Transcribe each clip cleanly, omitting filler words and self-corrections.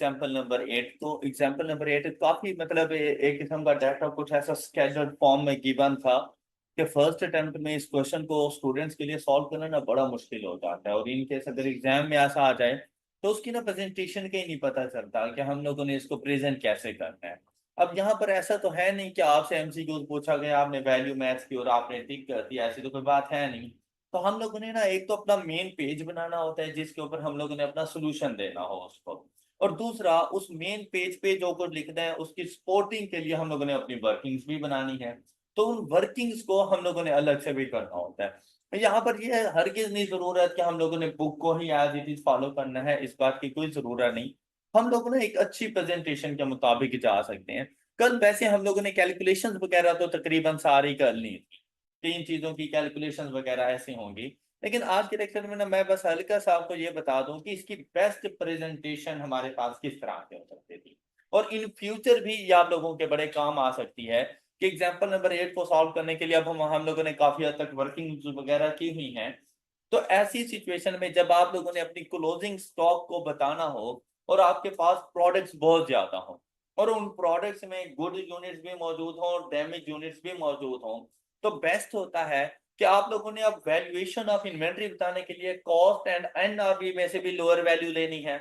Example number 8। तो example number 8 काफी मतलब एक किस्म का डाटा कुछ ऐसा स्केचर्ड फॉर्म में गिवन था कि फर्स्ट अटेम्प्ट में इस क्वेश्चन को स्टूडेंट्स के लिए सॉल्व करना ना बड़ा मुश्किल हो जाता है, और इन केस अगर एग्जाम में ऐसा आ जाए तो उसकी ना प्रेजेंटेशन के ही नहीं पता चलता कि हम लोगों ने इसको प्रेजेंट कैसे करना है। अब यहाँ पर ऐसा तो है नहीं कि आपसे एमसीक्यूज पूछा गया, आपने वैल्यू मैथ्स की और आपने टिक कर दिया, ऐसी तो कोई बात है नहीं। तो हम लोगों ने ना एक तो अपना मेन पेज बनाना होता है जिसके ऊपर हम लोगों ने अपना सोल्यूशन देना हो उसको, और दूसरा उस मेन पेज पे जो कुछ लिखना है उसकी सपोर्टिंग के लिए हम लोगों ने अपनी वर्किंग्स भी बनानी है। तो उन वर्किंग्स को हम लोगों ने अलग से भी करना होता है। तो यहाँ पर ये हरगिज नहीं जरूरत कि हम लोगों ने बुक को ही एज इट इज फॉलो करना है, इस बात की कोई जरूरत नहीं। हम लोग ना एक अच्छी प्रेजेंटेशन के मुताबिक जा सकते हैं। कल वैसे हम लोगों ने कैलकुलेशंस वगैरह तो तकरीबन सारी कर ली थी, तीन चीजों की कैलकुलेशंस वगैरह ऐसी होंगी। लेकिन आज के लेक्चर में ना मैं बस हल्का सा आपको ये बता दूं कि इसकी बेस्ट प्रेजेंटेशन हमारे पास किस तरह से हो सकती थी, और इन फ्यूचर भी ये आप लोगों के बड़े काम आ सकती है। कि एग्जाम्पल नंबर 8 को सॉल्व करने के लिए अब हम लोगों ने काफी हद तक वर्किंग वगैरह की हुई हैं। तो ऐसी सिचुएशन में जब आप लोगों ने अपनी क्लोजिंग स्टॉक को बताना हो और आपके पास प्रोडक्ट्स बहुत ज्यादा हो, और उन प्रोडक्ट्स में गुड यूनिट्स भी मौजूद हों और डैमेज यूनिट्स भी मौजूद हों, तो बेस्ट होता है कि आप लोगों ने अब वैल्यूएशन ऑफ इन्वेंट्री बताने के लिए कॉस्ट एंड एनआरवी में से भी लोअर वैल्यू लेनी है।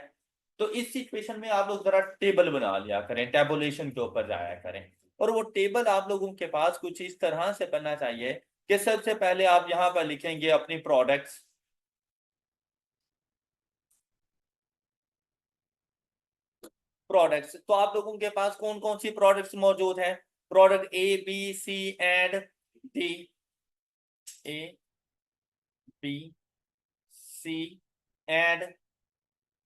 तो इस सिचुएशन में आप लोग जरा टेबल बना लिया करें, टेबुलेशन के ऊपर जाया करें। और वो टेबल आप लोगों के पास कुछ इस तरह से बनना चाहिए कि सबसे पहले आप यहां पर लिखेंगे अपनी प्रोडक्ट्स। प्रोडक्ट्स तो आप लोगों के पास कौन कौन सी प्रोडक्ट्स मौजूद हैं? Product A B C and D. A B C and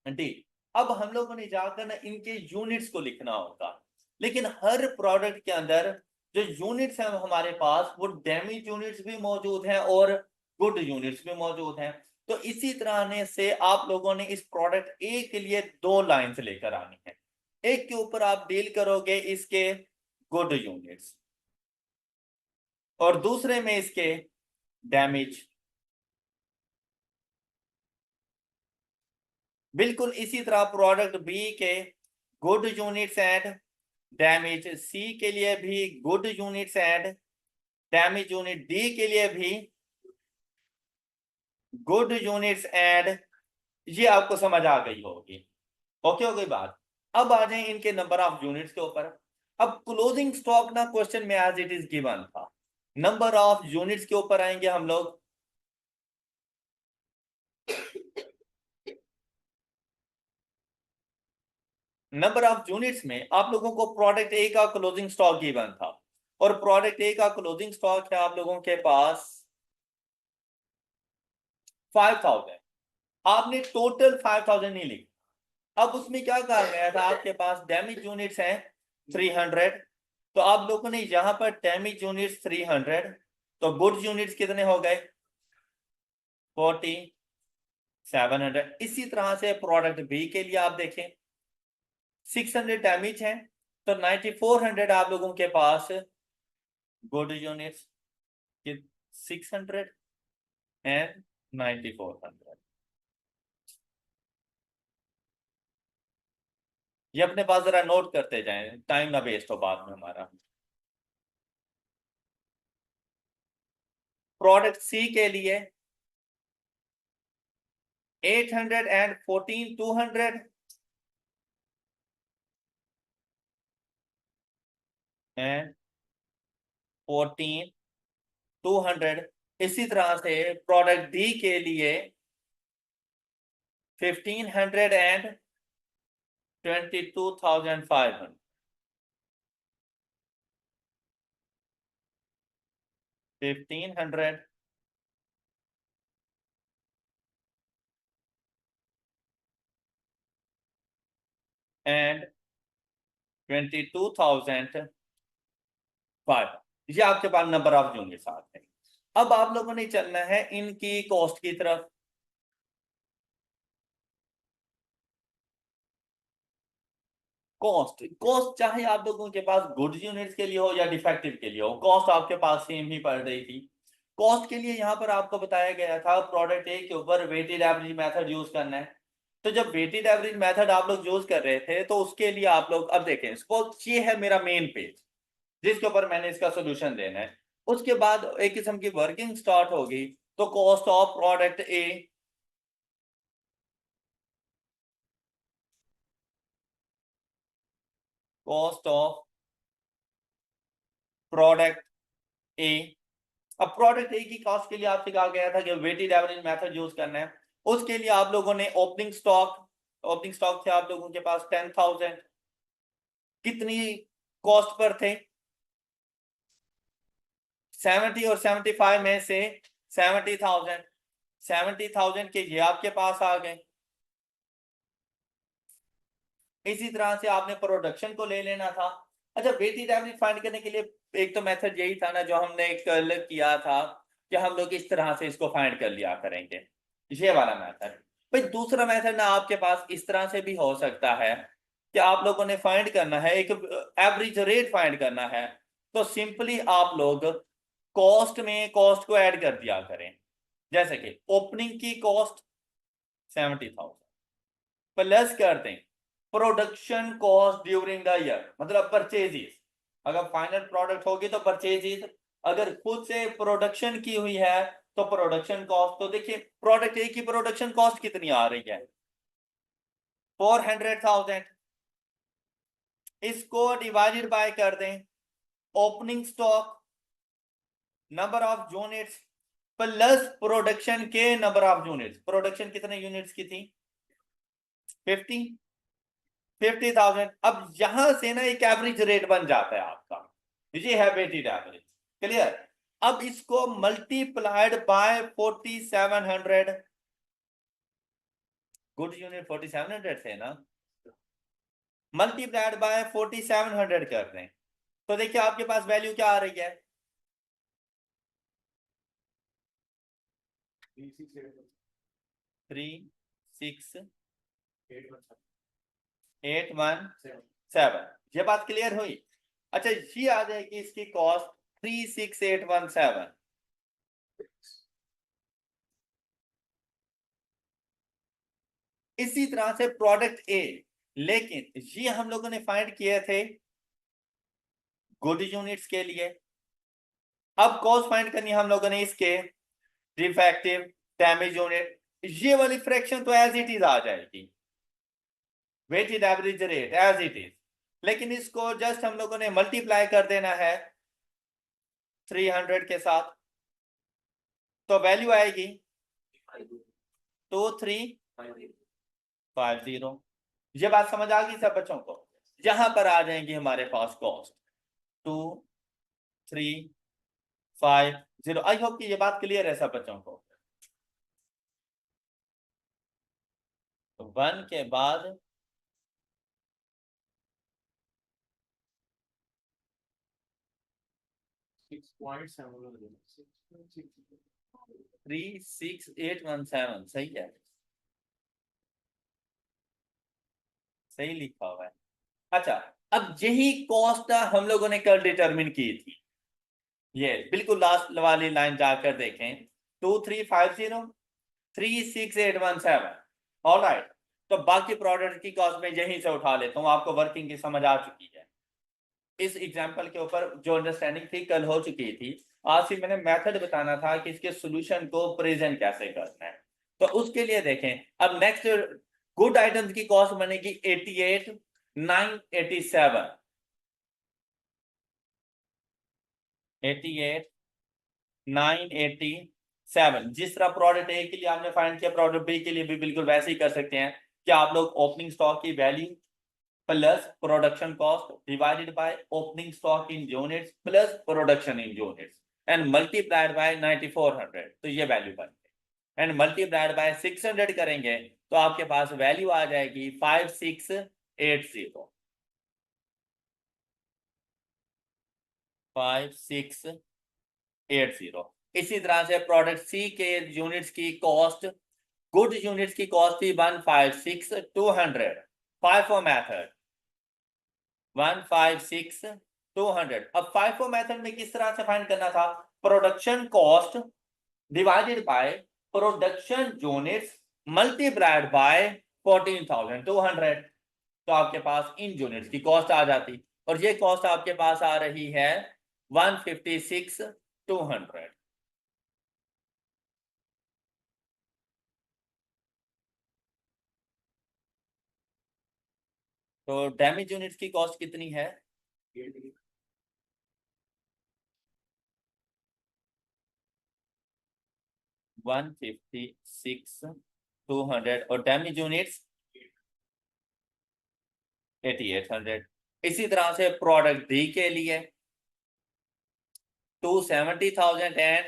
D. अब हम लोगों ने जाकर ना इनके यूनिट्स को लिखना होगा, लेकिन हर प्रोडक्ट के अंदर जो यूनिट्स हैं हमारे पास वो डैमेज यूनिट्स भी मौजूद हैं और गुड यूनिट्स भी मौजूद हैं। तो इसी तरह ने से आप लोगों ने इस प्रोडक्ट ए के लिए दो लाइंस लेकर आनी है। एक के ऊपर आप डील करोगे इसके गुड यूनिट्स, और दूसरे में इसके डैमेज। बिल्कुल इसी तरह प्रोडक्ट बी के गुड यूनिट्स एंड डैमेज, सी के लिए भी good units and damage unit, D के लिए भी गुड यूनिट्स एंड। ये आपको समझ आ गई होगी, ओके हो गई बात। अब आ जाए इनके नंबर ऑफ यूनिट्स के ऊपर। अब क्लोजिंग स्टॉक ना क्वेश्चन में एज इट इज गिवन था, नंबर ऑफ यूनिट्स के ऊपर आएंगे हम लोग। नंबर ऑफ यूनिट्स में आप लोगों को प्रोडक्ट ए का क्लोजिंग स्टॉक गिवन था, और प्रोडक्ट ए का क्लोजिंग स्टॉक है आप लोगों के पास 5000। आपने टोटल 5000 नहीं लिखा। अब उसमें क्या कहा गया था, आपके पास डैमेज यूनिट्स हैं 300। तो आप लोगों ने यहां पर डैमेज यूनिट्स 300, तो गुड यूनिट्स कितने हो गए 4700। इसी तरह से प्रोडक्ट बी के लिए आप देखें 600 डैमेज है, तो 9400 आप लोगों के पास गुड यूनिट्स, 600 एंड 9400। ये अपने पास जरा नोट करते जाएं, टाइम ना वेस्ट हो बाद में हमारा। प्रोडक्ट सी के लिए 814 200 एंड 14 200। इसी तरह से प्रोडक्ट डी के लिए 1500 एंड 22,500। 1500 एंड 22,500। ये आपके पास नंबर ऑफ यूनिट्स आते हैं। अब आप लोगों ने चलना है इनकी कॉस्ट की तरफ। कॉस्ट कॉस्ट चाहे आप लोगों के पास गुड यूनिट्स के लिए हो या डिफेक्टिव के लिए हो, कॉस्ट आपके पास सेम ही पड़ रही थी। कॉस्ट के लिए यहाँ पर आपको बताया गया था प्रोडक्ट ए के ऊपर वेटेड एवरेज मेथड यूज करना है। तो जब वेटेड एवरेज मेथड आप लोग यूज कर रहे थे तो उसके लिए आप लोग अब देखें, सपोज ये है मेरा मेन पेज जिसके ऊपर मैंने इसका सोल्यूशन देना है। उसके बाद एक किस्म की वर्किंग स्टार्ट होगी। तो cost of product A, cost of product ए। अब प्रोडक्ट ए की कॉस्ट के लिए आपसे कहा गया था कि वेटेड एवरेज मेथड यूज करना है। उसके लिए आप लोगों ने ओपनिंग स्टॉक थे आप लोगों के पास 10,000। कितनी कॉस्ट पर थे? 70 और 75 में से 70,000, 70,000 के ये आपके पास आ गए। इसी तरह से आपने प्रोडक्शन को ले लेना था। अच्छा, वेटेड एवरेज फाइंड करने के लिए एक तो मेथड यही था ना जो हमने कल किया था कि हम लोग इस तरह से इसको फाइंड कर लिया करेंगे, ये वाला मेथड। भाई दूसरा मेथड ना आपके पास इस तरह से भी हो सकता है कि आप लोगों ने फाइंड करना है, एक एवरेज रेट फाइंड करना है। तो सिंपली आप लोग कॉस्ट में कॉस्ट को ऐड कर दिया करें। जैसे कि ओपनिंग की कॉस्ट 70,000 प्लस कर दें production cost during the year, मतलब परचेजेस। अगर फाइनल प्रोडक्ट होगी तो परचेजेस, अगर खुद से प्रोडक्शन की हुई है तो प्रोडक्शन कॉस्ट। तो देखिए प्रोडक्ट ए की प्रोडक्शन कॉस्ट कितनी आ रही है? 400,000। इसको डिवाइडेड बाय कर दें opening stock, number of units plus production के नंबर ऑफ यूनिट्स। प्रोडक्शन कितने यूनिट्स की थी? 50,000। अब यहां से ना एक एवरेज रेट बन जाता है आपका, ये है वेटेड एवरेज। क्लियर? अब इसको मल्टीप्लाइड बाय 4700। गुड यूनिट 4700 थे ना, मल्टीप्लाइड बाय 4700 कर दें तो देखिए आपके पास वैल्यू क्या आ रही है? 36817। ये बात क्लियर हुई? अच्छा, ये आ जाएगी इसकी कॉस्ट 36817। इसी तरह से प्रोडक्ट ए, लेकिन ये हम लोगों ने फाइंड किए थे गुड यूनिट्स के लिए। अब कॉस्ट फाइंड करनी है हम लोगों ने इसके डिफेक्टिव, डैमेज यूनिट। ये वाली फ्रैक्शन तो एज इट इज आ जाएगी, weighted average rate as it is, लेकिन इसको जस्ट हम लोगों ने मल्टीप्लाई कर देना है 300 के साथ। तो वैल्यू आएगी 2350। ये बात समझ आ गई सब बच्चों को? यहां पर आ जाएंगी हमारे पास कॉस्ट 2350। आई होप कि ये बात क्लियर है सब बच्चों को। तो 1 के बाद 36817 सही है, सही लिखा हुआ है। अच्छा, अब यही कॉस्ट हम लोगों ने कल डिटरमिन की थी। ये बिल्कुल लास्ट वाली लाइन जाकर देखें, 2350 36817। ऑलराइट, तो बाकी प्रोडक्ट की कॉस्ट में यहीं से उठा लेता हूं, आपको वर्किंग की समझ आ चुकी है। इस एग्जांपल के ऊपर जो अंडरस्टैंडिंग थी कल हो चुकी थी। आज ही मैंने मेथड बताना था कि इसके सॉल्यूशन को प्रेजेंट कैसे करना है। तो उसके लिए देखें, अब नेक्स्ट गुड आइटम्स की कॉस्ट बनेगी 88,987। 88,987। जिस तरह प्रोडक्ट ए के लिए आपने फाइंड किया, प्रोडक्ट बी के लिए भी बिल्कुल वैसे ही कर सकते हैं कि आप लोग ओपनिंग स्टॉक की value plus production cost divided by opening stock in units plus production in units and multiplied by 9400। तो ये वैल्यू बनेगी एंड मल्टीप्लाइड बाय 600 करेंगे तो आपके पास वैल्यू आ जाएगी 5680। 5680। इसी तरह से प्रोडक्ट सी के यूनिट्स की कॉस्ट, गुड यूनिट्स की कॉस्ट थी 156,200। FIFO method 156,200। अब फाइफो मेथड में किस तरह से फाइंड करना था? Production cost divided by production units multiplied by 14,200, तो आपके पास इन यूनिट्स की कॉस्ट आ जाती, और ये कॉस्ट आपके पास आ रही है 156,200। तो डैमेज यूनिट्स की कॉस्ट कितनी है? 156,200, और डैमेज यूनिट्स 8,800। इसी तरह से प्रोडक्ट डी के लिए 270,000 एंड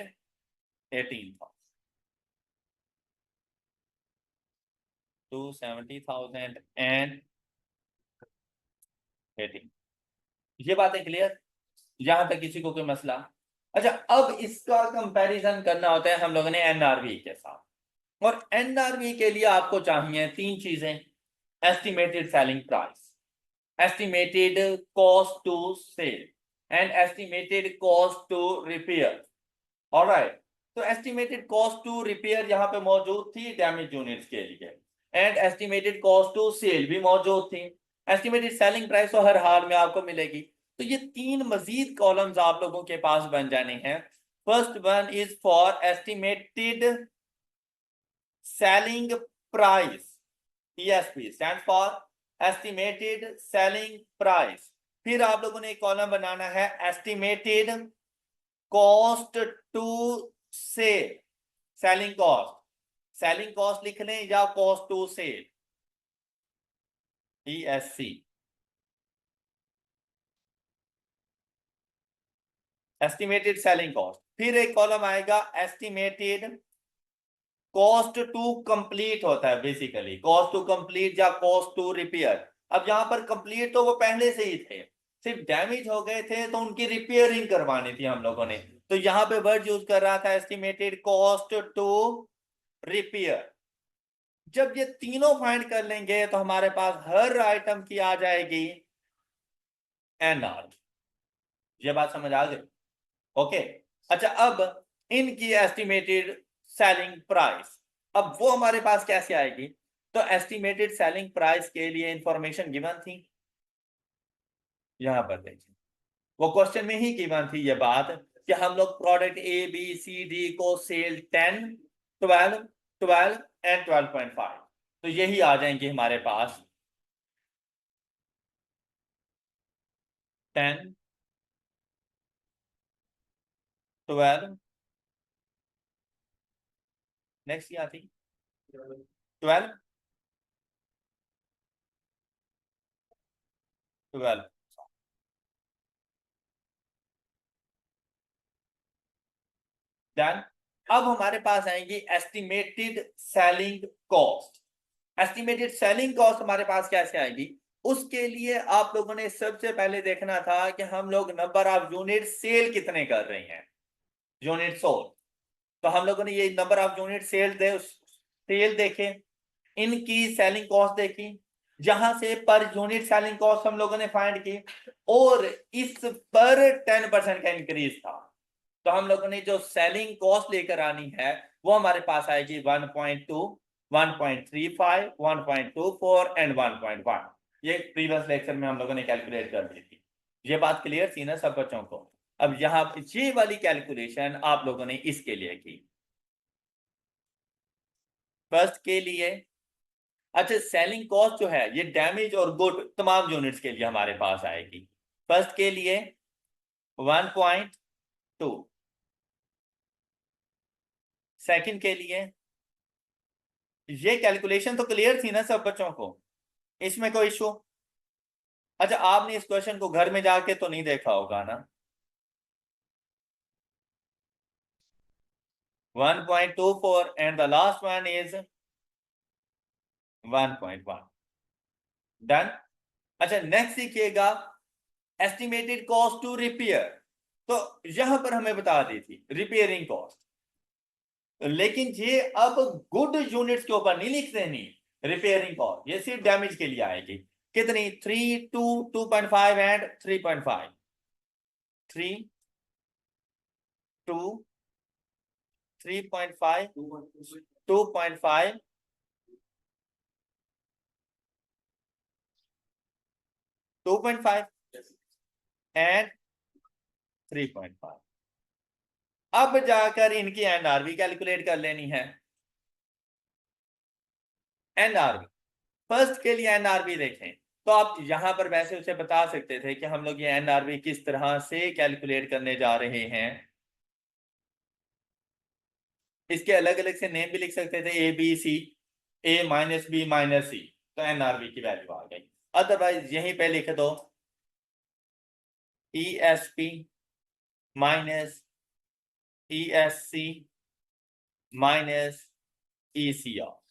18,000, 270,000 एंड 18। ये बातें क्लियर? यहां तक किसी को कोई मसला? अच्छा, अब इसका कंपैरिजन करना होता है हम लोगों ने एनआरवी के साथ, और एनआरवी के लिए आपको चाहिए तीन चीजें: estimated selling price, estimated cost to sell, and estimated cost to repair. Alright, तो एस्टिमेटेड कॉस्ट टू रिपेयर यहाँ पे मौजूद थी डैमेज यूनिट्स के लिए, and estimated cost to sell भी मौजूद थी। एस्टिमेटेड सेलिंग प्राइस तो हर हाल में आपको मिलेगी। तो ये तीन मजीद कॉलम्स आप लोगों के पास बन जाने हैं। First one is for estimated selling price, ESP stand for estimated selling price. फिर आप लोगों ने एक कॉलम बनाना है estimated cost to sell, selling cost, selling cost लिख लें या cost to sell, ESC, estimated selling cost. फिर एक कॉलम आएगा एस्टिमेटेड कॉस्ट टू कंप्लीट, होता है बेसिकली कॉस्ट टू कंप्लीट या कॉस्ट टू रिपेयर। अब यहां पर कंप्लीट तो वो पहले से ही थे, सिर्फ डैमेज हो गए थे तो उनकी रिपेयरिंग करवानी थी हम लोगों ने, तो यहां पे वर्ड यूज कर रहा था एस्टिमेटेड कॉस्ट टू रिपेयर। जब ये तीनों फाइंड कर लेंगे तो हमारे पास हर आइटम की आ जाएगी NR। ये बात समझ आ गई? ओके। अच्छा, अब इनकी एस्टिमेटेड सेलिंग प्राइस, अब वो हमारे पास कैसे आएगी? तो एस्टिमेटेड सेलिंग प्राइस के लिए इंफॉर्मेशन गिवन थी, यहां पर देखिए, वो क्वेश्चन में ही गिवन थी ये बात कि हम लोग प्रोडक्ट ABCD को सेल 10, 12, 12 एंड 12.5, तो यही आ जाएंगे हमारे पास 10, 12, नेक्स्ट क्या थी, 12, 12। डन। अब हमारे पास आएंगी estimated selling cost. Estimated selling cost हमारे पास कैसे आएगी? उसके लिए आप लोगों ने सबसे पहले देखना था कि हम लोग नंबर ऑफ यूनिट सेल कितने कर रहे हैं, यूनिट सोल्ड। तो हम लोगों ने ये नंबर ऑफ यूनिट सेल देखे, इनकी सेलिंग कॉस्ट देखी, जहां से पर यूनिट सेलिंग कॉस्ट हम लोगों ने फाइंड की, और इस पर 10% का इंक्रीज था, तो हम लोगों ने जो सेलिंग कॉस्ट लेकर आनी है वो हमारे पास आएगी 1.2, 1.35, 1.24 एंड 1.1। ये प्रीवियस लेक्चर में हम लोगों ने कैलकुलेट कर दी थी। ये बात क्लियर थी ना सब बच्चों को? अब यहाँ ये वाली कैलकुलेशन आप लोगों ने इसके लिए की, फर्स्ट के लिए। अच्छा, सेलिंग कॉस्ट जो है ये डैमेज और गुड तमाम यूनिट्स के लिए हमारे पास आएगी। फर्स्ट के लिए 1.2, सेकंड के लिए, ये कैलकुलेशन तो क्लियर थी ना सब बच्चों को? इसमें कोई इशू? अच्छा, आपने इस क्वेश्चन को घर में जाके तो नहीं देखा होगा ना? 1.24 and the last one is 1.1। Done. अच्छा, नेक्स्ट देखिएगा एस्टिमेटेड कॉस्ट टू रिपेयर। तो यहां पर हमें बता दी थी रिपेयरिंग कॉस्ट, लेकिन ये अब गुड यूनिट्स के ऊपर नहीं लिख देनी रिपेयरिंग कॉस्ट, ये सिर्फ डैमेज के लिए आएगी। कितनी? 3, 2, 2.5 एंड 3.5, 3, 2, 3.5, 2.5 2.5 एंड 3.5। अब जाकर इनकी एनआरवी कैलकुलेट कर लेनी है। एनआरवी फर्स्ट के लिए एनआरवी देखें तो आप यहां पर वैसे उसे बता सकते थे कि हम लोग ये एनआरवी किस तरह से कैलकुलेट करने जा रहे हैं। इसके अलग अलग से नेम भी लिख सकते थे, A B C, A minus B minus C, तो एनआरवी की वैल्यू आ गई। अदरवाइज यहीं पे लिख दो E S P minus E S C minus E C R.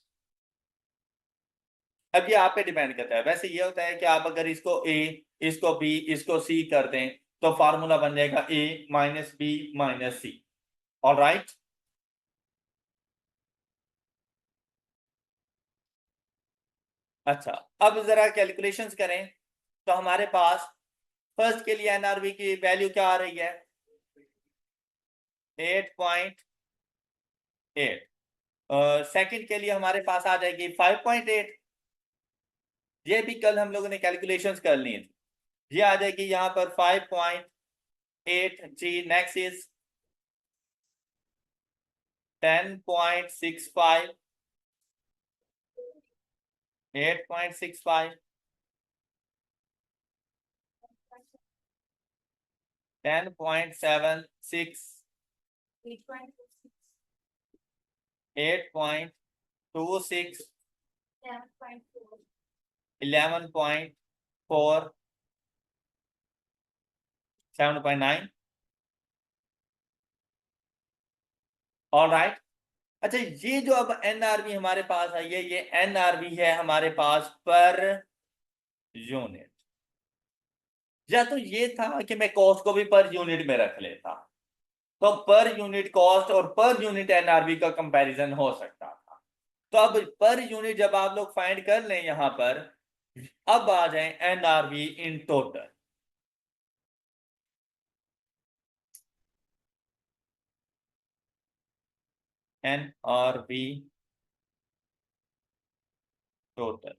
अब ये आप पे डिपेंड करता है। वैसे ये होता है कि आप अगर इसको ए, इसको बी, इसको सी कर दें तो फार्मूला बन जाएगा A minus B minus C. All right. अच्छा, अब जरा कैलकुलेशंस करें तो हमारे पास फर्स्ट के लिए एनआरवी की वैल्यू क्या आ रही है? 8.8। सेकंड के लिए हमारे पास आ जाएगी 5.8। ये भी कल हम लोगों ने कैलकुलेशंस कर ली थी। ये आ जाएगी यहां पर 5.8 जी। Next is 10.65, 8.65, 10.76, 8.26, 11.4, 7.9। All right. अच्छा, ये जो अब एनआरवी हमारे पास आई है, ये एनआरवी है हमारे पास पर यूनिट। या तो ये था कि मैं कॉस्ट को भी पर यूनिट में रख लेता, तो पर यूनिट कॉस्ट और पर यूनिट एनआरवी का कंपैरिजन हो सकता था। तो अब पर यूनिट जब आप लोग फाइंड कर लें यहां पर, अब आ जाए NRV in total. NRV total.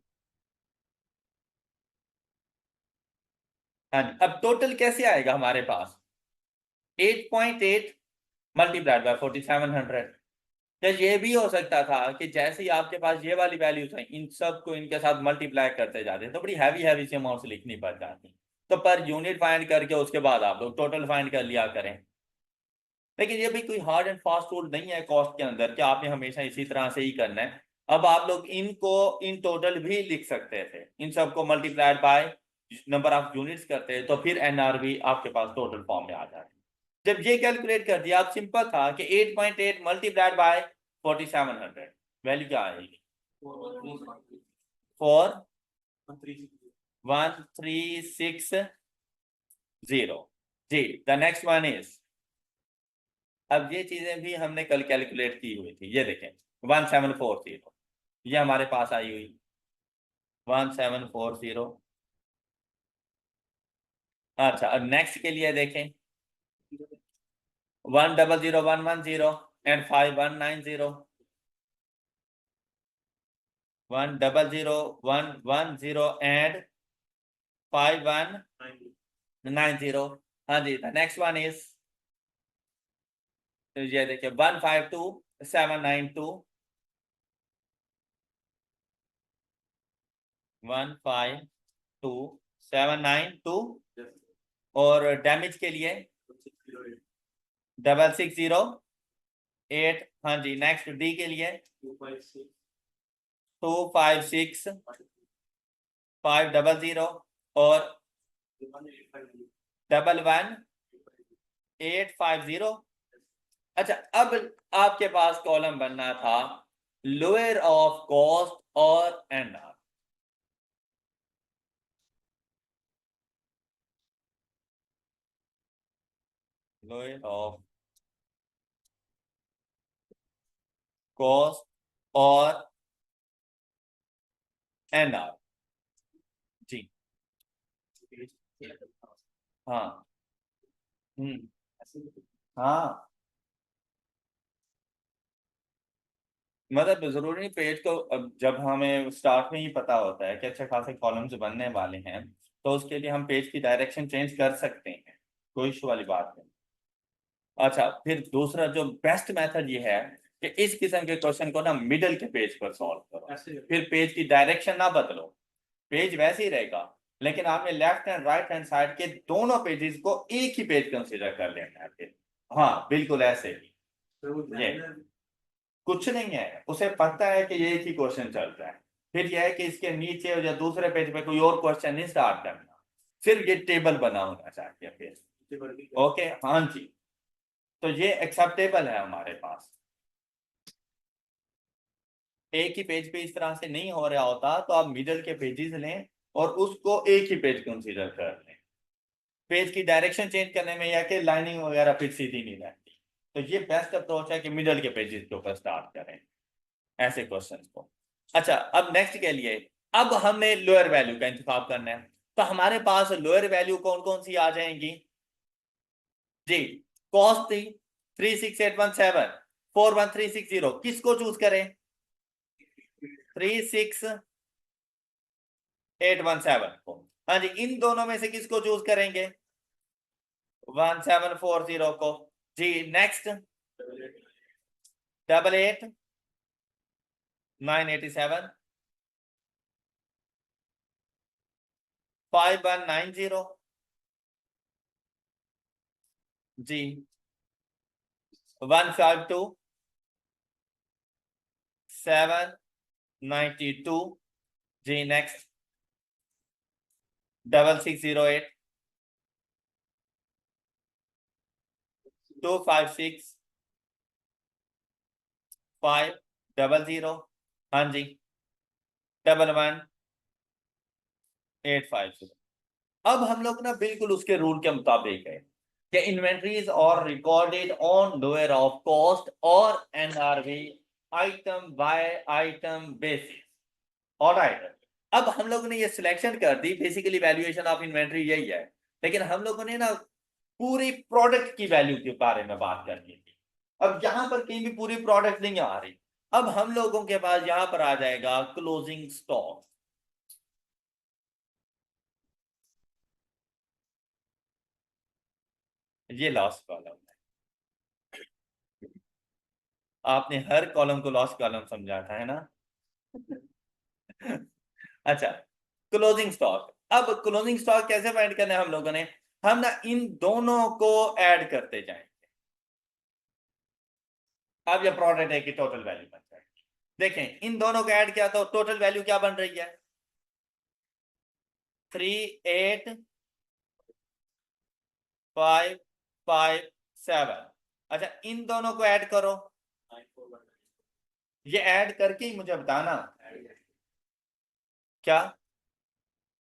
हाँ, अब टोटल कैसे आएगा हमारे पास? 8.8 मल्टीप्लाइड बाय 4700। या ये भी हो सकता था कि जैसे ही आपके पास ये वाली वैल्यूज हैं, इन सब को इनके साथ मल्टीप्लाई करते जाते तो बड़ी हैवी हैवी सी अमाउंट्स लिखनी पड़ जाती। तो पर यूनिट फाइंड करके उसके बाद आप लोग टोटल फाइंड कर लिया करें। लेकिन ये भी कोई हार्ड एंड फास्ट रूल नहीं है कॉस्ट के अंदर कि आपने हमेशा इसी तरह से ही करना है। अब आप लोग इनको इन टोटल भी लिख सकते थे, इन सबको multiplied by number of units करते हैं तो फिर एनआरवी आपके पास टोटल फॉर्म में आ जाए। जब ये कैलकुलेट कर दिया, आप सिंपल था कि 8.8 मल्टीप्लाइड बाय 4700, वैल्यू क्या आएगी? 41360 जी। द नेक्स्ट वन इज, अब ये चीजें भी हमने कल कैलकुलेट की हुई थी। ये देखें 1740, ये हमारे पास आई हुई 1740। अच्छा, अब नेक्स्ट के लिए देखें 100110 एंड 5190, 100110 एंड 5190। हाँ जी, द नेक्स्ट वन इज, ये देखिए 152792, 152792। और डैमेज के लिए 6608। हाँ जी, नेक्स्ट डी के लिए 256500 और 11850। अच्छा, अब आपके पास कॉलम बनना था लोअर ऑफ कॉस्ट और एनआर। लोअर ऑफ कॉस्ट और एनआर जी। हाँ। हाँ, मतलब जरूरी नहीं पेज को, अब जब हमें स्टार्ट में ही पता होता है कि अच्छे खासे कॉलम्स बनने वाले हैं तो उसके लिए हम पेज की डायरेक्शन चेंज कर सकते हैं, कोई इशू वाली बात नहीं। अच्छा, फिर दूसरा जो बेस्ट मेथड ये है कि इस किस्म के क्वेश्चन को ना मिडल के पेज पर सॉल्व करो, फिर पेज की डायरेक्शन ना बदलो, पेज वैसे ही रहेगा, लेकिन आपने left and right hand side के दोनों पेजेस को एक ही पेज कंसीडर कर लेना है फिर। हाँ बिल्कुल ऐसे ही, ये कुछ नहीं है, उसे पता है कि ये एक ही क्वेश्चन चल रहा है, फिर यह है कि इसके नीचे या दूसरे पेज पे कोई और क्वेश्चन नहीं स्टार्ट करना, सिर्फ ये टेबल बना होना चाहिए फिर। ओके हाँ जी, तो ये एक्सेप्टेबल है हमारे पास। एक ही पेज पे इस तरह से नहीं हो रहा होता तो आप मिडल के पेजेस लें और उसको एक ही पेज कंसीडर कर लें। पेज की डायरेक्शन चेंज करने में यह कि लाइनिंग वगैरह फिर सीधी नहीं रहती, तो ये बेस्ट अप्रोच है कि मिडल के पेजेस के ऊपर स्टार्ट करें ऐसे क्वेश्चंस को। अच्छा, अब नेक्स्ट के लिए अब हमें लोअर वैल्यू का इंतखाब करना है, तो हमारे पास लोअर वैल्यू कौन कौन सी आ जाएंगी जी? कॉस थी 36817, 41360, किसको चूज करें? 36817 को। हाँ जी, इन दोनों में से किसको चूज करेंगे? 1740 को। जी नेक्स्ट, 88 987, 5190 जी, 152 792 जी, नेक्स्ट 6608 256 500 हाँ जी, 11850। अब हम लोग ना बिल्कुल उसके रूल के मुताबिक है कि इन्वेंट्रीज और recorded on lower of cost और NRV item by item basis. All right, अब हम लोगों ने ये सिलेक्शन कर दी, बेसिकली वैल्यूएशन ऑफ इन्वेंट्री यही है, लेकिन हम लोगों ने ना पूरी प्रोडक्ट की वैल्यू के बारे में बात करनी थी। अब यहां पर कहीं भी पूरी प्रोडक्ट नहीं आ रही, अब हम लोगों के पास यहां पर आ जाएगा क्लोजिंग स्टॉक। ये लास्ट कॉलम है, आपने हर कॉलम को लास्ट कॉलम समझा था है ना? अच्छा, क्लोजिंग स्टॉक, अब क्लोजिंग स्टॉक कैसे फाइंड करना है हम लोगों ने? हम ना इन दोनों को ऐड करते जाएंगे। अब ये प्रोडक्ट है कि टोटल वैल्यू बन जाएगी। देखें, इन दोनों को ऐड किया तो टोटल वैल्यू क्या बन रही है? 38557। अच्छा, इन दोनों को ऐड करो, ये ऐड करके ही मुझे बताना क्या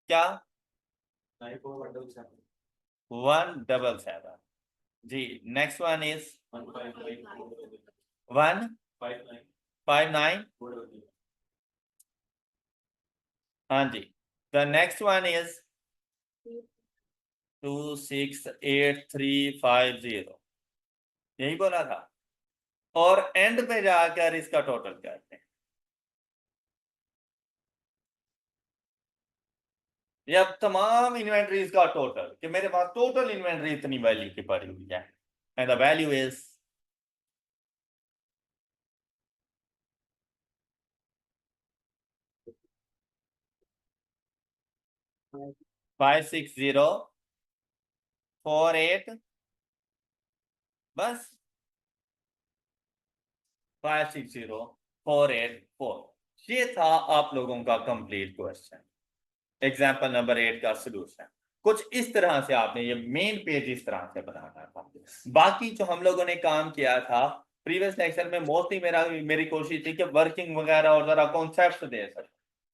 क्या 177 जी, नेक्स्ट वन इज 159 हाँ जी, द नेक्स्ट वन इज 268350, यही बोला था, और एंड पे जाकर इसका टोटल करते हैं। ये अब तमाम इन्वेंट्रीज का टोटल कि मेरे पास टोटल इन्वेंट्री इतनी वैल्यू की पड़ी हुई है, एंड द वैल्यू इज 56048, बस 560484। ये था आप लोगों का कंप्लीट क्वेश्चन, एग्जाम्पल नंबर 8 का सोल्यूशन। कुछ इस तरह से आपने ये मेन पेज इस तरह से बनाना था। बाकी जो हम लोगों ने काम किया था प्रीवियस लेक्चर में, मोस्टली मेरी कोशिश थी कि वर्किंग वगैरह और जरा कॉन्सेप्ट दे सके।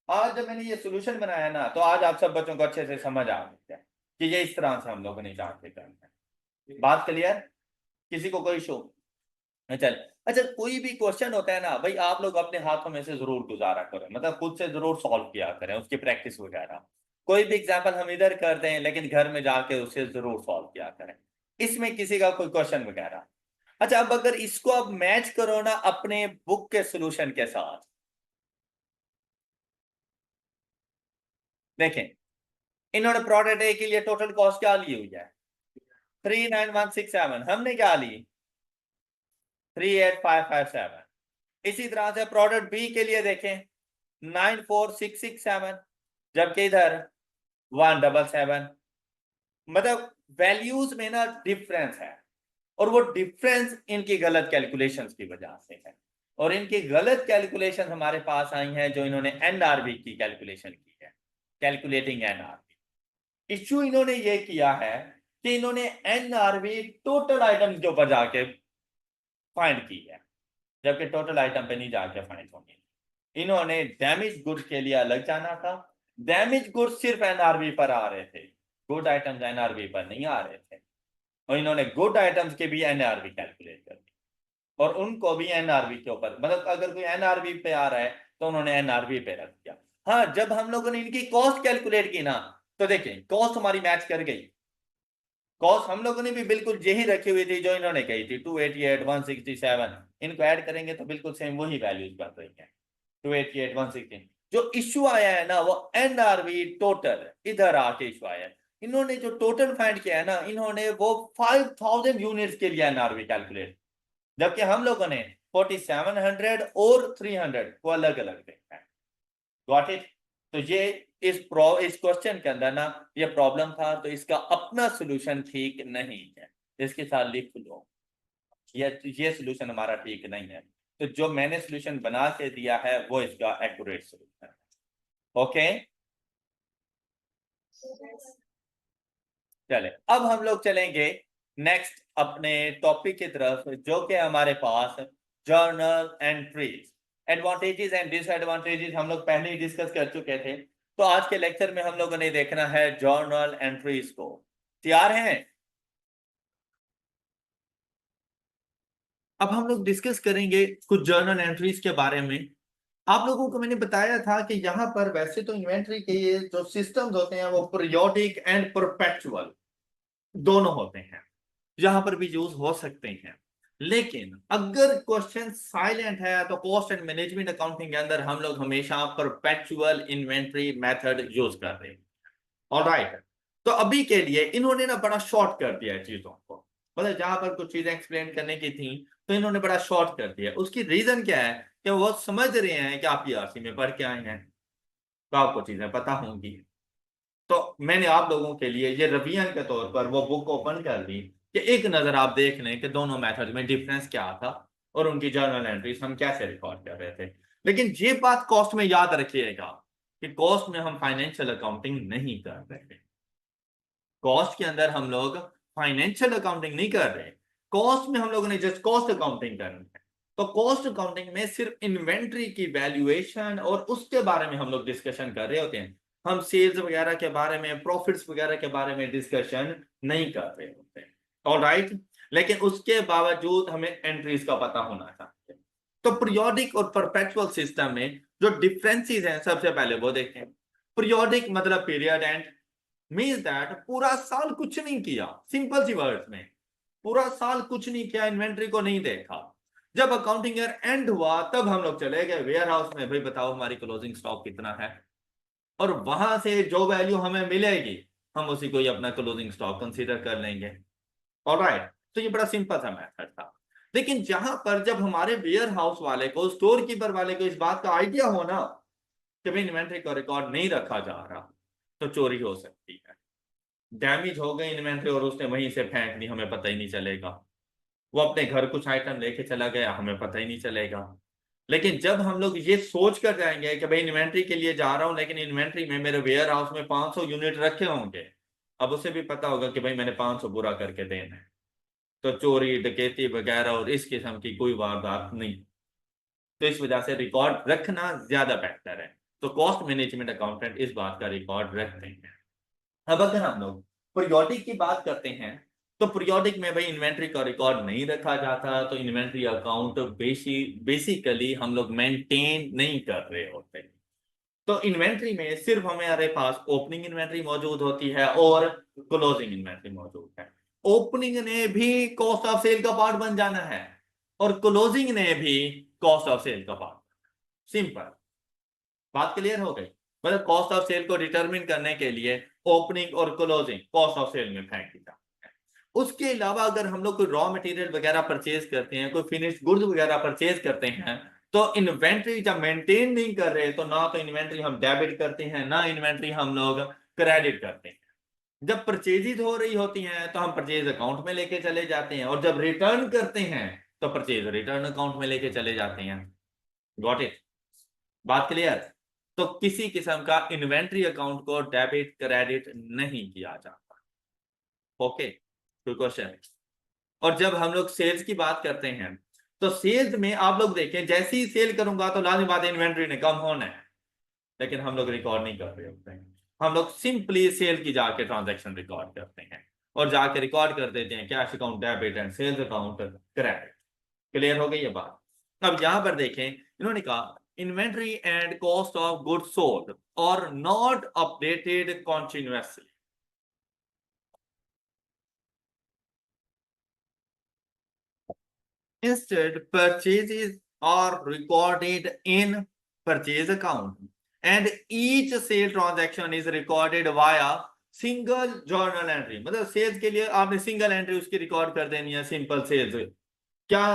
आज जब मैंने ये सोल्यूशन बनाया ना, तो आज आप सब बच्चों को अच्छे से समझ आ गया कि ये इस तरह से हम लोगों ने जान के करना है। बात क्लियर? किसी को कोई इशू? चल, अच्छा, कोई भी क्वेश्चन होता है ना भाई, आप लोग अपने हाथों में से जरूर गुजारा करें, मतलब खुद से जरूर सॉल्व किया करें, उसकी प्रैक्टिस वगैरह। कोई भी एग्जाम्पल हम इधर करते हैं लेकिन घर में जाके उससे जरूर सॉल्व किया करें, इसमें किसी का कोई क्वेश्चन वगैरह। अच्छा, अब अगर इसको अब मैच करो ना अपने बुक के सोल्यूशन के साथ, देखें इन्होंने प्रोडक्ट ए के लिए टोटल कॉस्ट क्या ली हुई है 39167, हमने क्या ली 38557। इसी तरह से प्रोडक्ट बी के लिए देखें 94667, जबकि इधर 177। मतलब वैल्यूज में ना डिफरेंस है, और वो डिफरेंस इनकी गलत कैलकुलेशंस की वजह से है। और इनकी गलत कैलकुलेशन हमारे पास आई हैं जो इन्होंने एनआरवी की कैलकुलेशन की है, कैलकुलेटिंग एनआरवी। इश्यू इन्होंने ये किया है कि इन्होंने एनआरवी टोटल आइटम के ऊपर जाके फाइंड की है, जबकि टोटल आइटम पे नहीं जाके फाइंड होंगे। इन्होंने डैमेज गुड्स के लिए अलग जाना था, डैमेज गुड्स सिर्फ एनआरवी पर आ रहे थे, गुड आइटम्स एनआरवी पर नहीं आ रहे थे। और इन्होंने गुड आइटम्स के भी एनआरवी कैलकुलेट कर दी, और उनको भी एनआरवी के ऊपर, मतलब अगर कोई एनआरवी पे आ रहा है तो उन्होंने एनआरवी पे रख दिया। हाँ, जब हम लोगों ने इनकी कॉस्ट कैलकुलेट की ना, तो देखें कॉस्ट हमारी मैच कर गई। कॉस्ट हम लोगों ने भी बिल्कुल यही रखी हुई थी जो इन्होंने कही थी 288 167, इनको ऐड करेंगे तो बिल्कुल सेम वही वैल्यूज बन रही है 288 116। जो इश्यू आया है ना वो एनआरवी टोटल इधर आके इश्यू आया है। इन्होंने जो टोटल फाइंड किया है ना, इन्होंने वो 5000 यूनिट्स के लिए एनआरवी कैलकुलेट, जबकि हम लोगों ने 4700 और 300 को अलग अलग देखा है। Got it? तो ये इस क्वेश्चन के अंदर ना ये प्रॉब्लम था, तो इसका अपना सोल्यूशन ठीक नहीं है, इसके साथ लिख लो ये सोल्यूशन हमारा ठीक नहीं है। तो जो मैंने सोल्यूशन बना के दिया है वो इसका एक्यूरेट सोल्यूशन है। ओके, चले अब हम लोग चलेंगे नेक्स्ट अपने टॉपिक की तरफ, जो कि हमारे पास journal entries. Advantages and disadvantages हम लोग पहले ही डिस्कस कर चुके थे, तो आज के लेक्चर में हम लोगों ने देखना है जर्नल एंट्रीज को। तैयार हैं? अब हम लोग डिस्कस करेंगे कुछ जर्नल एंट्रीज के बारे में। आप लोगों को मैंने बताया था कि यहाँ पर वैसे तो इन्वेंट्री के ये जो सिस्टम्स होते हैं वो पीरियोडिक एंड परपेचुअल दोनों होते हैं, यहां पर भी यूज हो सकते हैं। लेकिन अगर क्वेश्चन साइलेंट है तो कॉस्ट एंड मैनेजमेंट अकाउंटिंग के अंदर हम लोग हमेशा परपेचुअल इन्वेंट्री मेथड यूज कर रहे हैं। ऑलराइट, तो अभी के लिए इन्होंने ना बड़ा शॉर्ट कर दिया है चीजों को, मतलब जहां पर कुछ चीजें एक्सप्लेन करने की थी तो इन्होंने बड़ा शॉर्ट कर दिया। उसकी रीजन क्या है कि वो समझ रहे हैं कि आप पीआरसी में पढ़ के आए हैं तो आपको चीजें पता होंगी। तो मैंने आप लोगों के लिए ये रिवीजन के तौर पर वो बुक ओपन कर दी कि एक नजर आप देख लें कि दोनों मेथड में डिफरेंस क्या था और उनकी जर्नल एंट्रीज हम कैसे रिकॉर्ड कर रहे थे। लेकिन ये बात कॉस्ट में याद रखिएगा कि कॉस्ट में हम फाइनेंशियल अकाउंटिंग नहीं कर रहे। कॉस्ट के अंदर हम लोग फाइनेंशियल अकाउंटिंग नहीं कर रहे, कॉस्ट में हम लोगों ने जस्ट कॉस्ट अकाउंटिंग करनी है। तो कॉस्ट अकाउंटिंग में सिर्फ इन्वेंट्री की वैल्यूएशन और उसके बारे में हम लोग डिस्कशन कर रहे होते हैं, हम सेल्स वगैरह के बारे में, प्रॉफिट्स वगैरह के बारे में डिस्कशन नहीं कर रहे होते। ऑलराइट, लेकिन उसके बावजूद हमें एंट्रीज का पता होना चाहिए। तो पीरियोडिक और परपेचुअल सिस्टम में जो डिफरेंसेस हैं सबसे पहले वो देखें। पीरियोडिक मतलब पीरियड एंड, मीन्स दैट पूरा साल कुछ नहीं किया, सिंपल सी वर्ड्स में पूरा साल कुछ नहीं किया, इन्वेंट्री को नहीं देखा। जब अकाउंटिंग ईयर एंड हुआ तब हम लोग चले गए वेयर हाउस में, भाई बताओ हमारी क्लोजिंग स्टॉक कितना है, और वहां से जो वैल्यू हमें मिलेगी हम उसी को ही अपना क्लोजिंग स्टॉक कंसीडर कर लेंगे। ऑलराइट, तो ये बड़ा सिंपल सा मेथड था। लेकिन जहां पर जब हमारे वेयर हाउस वाले को, स्टोर कीपर वाले को इस बात का आइडिया हो ना कि भाई इन्वेंट्री को रिकॉर्ड नहीं रखा जा रहा, तो चोरी हो सकती है। डैमेज हो गई इन्वेंट्री और उसने वहीं से फेंक दी, हमें पता ही नहीं चलेगा। वो अपने घर कुछ आइटम लेके चला गया, हमें पता ही नहीं चलेगा। लेकिन जब हम लोग ये सोच कर जाएंगे कि भाई इन्वेंट्री के लिए जा रहा हूं, लेकिन इन्वेंट्री में मेरे वेयर हाउस में 500 यूनिट रखे होंगे, अब उसे भी पता होगा कि भाई मैंने 500 पूरा करके देना है, तो चोरी डकैती वगैरह और इस किस्म की कोई वारदात नहीं। तो इस वजह से रिकॉर्ड रखना ज्यादा बेहतर है। तो कॉस्ट मैनेजमेंट अकाउंटेंट इस बात का रिकॉर्ड रखते हैं। अब अगर हम लोग पीरियोडिक की बात करते हैं, तो पीरियोडिक में भाई इन्वेंट्री का रिकॉर्ड नहीं रखा जाता, तो इन्वेंट्री अकाउंट बेसिकली हम लोग मेंटेन नहीं कर रहे होते। तो इन्वेंट्री में सिर्फ हमारे पास ओपनिंग इन्वेंट्री मौजूद होती है और क्लोजिंग इन्वेंट्री मौजूद है। ओपनिंग ने भी कॉस्ट ऑफ सेल का पार्ट बन जाना है और क्लोजिंग ने भी कॉस्ट ऑफ सेल का पार्ट। सिंपल बात क्लियर हो गई। मतलब कॉस्ट ऑफ सेल को डिटरमिन करने के लिए ओपनिंग और क्लोजिंग कॉस्ट ऑफ सेल में फेंक दिया। उसके अलावा अगर हम लोग कोई रॉ मटेरियल वगैरह परचेज करते हैं, कोई फिनिश्ड गुड्स वगैरह परचेज करते हैं, तो इन्वेंट्री जब मेंटेन नहीं कर रहे तो ना तो इन्वेंट्री हम डेबिट करते हैं, ना इन्वेंट्री हम लोग क्रेडिट करते हैं। जब परचेजेज हो रही होती हैं तो हम परचेज अकाउंट में लेके चले जाते हैं, और जब रिटर्न करते हैं तो परचेज रिटर्न अकाउंट में लेके चले जाते हैं। Got it? बात क्लियर? तो किसी किस्म का इन्वेंट्री अकाउंट को डेबिट क्रेडिट नहीं किया जाता। ओके, कोई क्वेश्चन? और जब हम लोग सेल्स की बात करते हैं तो सेल्स में आप लोग देखें, जैसे ही सेल करूंगा तो लाजमी बात है इन्वेंट्री ने कम होना है, लेकिन हम लोग रिकॉर्ड नहीं कर रहे होते हैं। हम लोग सिंपली सेल की जाके ट्रांजैक्शन रिकॉर्ड करते हैं और जाके रिकॉर्ड कर देते हैं cash account debit and sales account credit. Clear हो गई ये बात? अब यहां पर देखें, इन्होंने कहा inventory and cost of goods sold और not updated continuously. Instead, purchases are recorded in purchase account and each sale transaction is recorded via single journal entry. मतलब सेल्स के लिए आपने सिंगल एंट्री उसकी रिकॉर्ड कर देनी है, सिंपल सेल्स। क्या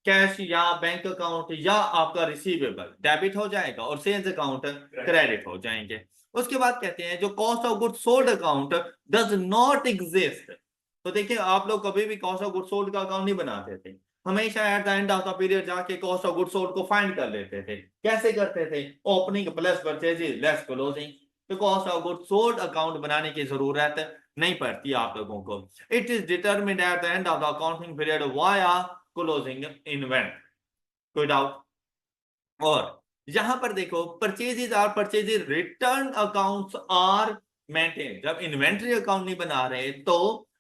कैश या बैंक अकाउंट या आपका रिसीवेबल डेबिट हो जाएगा और सेल्स अकाउंट क्रेडिट हो जाएंगे। उसके बाद कहते हैं जो cost of goods sold account does not exist. तो देखिए, आप लोग कभी भी कॉस्ट ऑफ गुड्स सोल्ड का अकाउंट नहीं बनाते थे, हमेशा at the end of the period जाके कॉस्ट ऑफ गुड्स सोल्ड को फाइंड कर लेते थे। कैसे करते थे? Opening plus purchases less closing. तो cost of goods sold account बनाने की जरूरत नहीं पड़ती आप लोगों को। It is determined eight the end of the accounting period via closing event. कोई डाउट? और यहां पर देखो, purchases are purchases return accounts are maintain. जब इन्वेंट्री अकाउंट नहीं बना रहे तो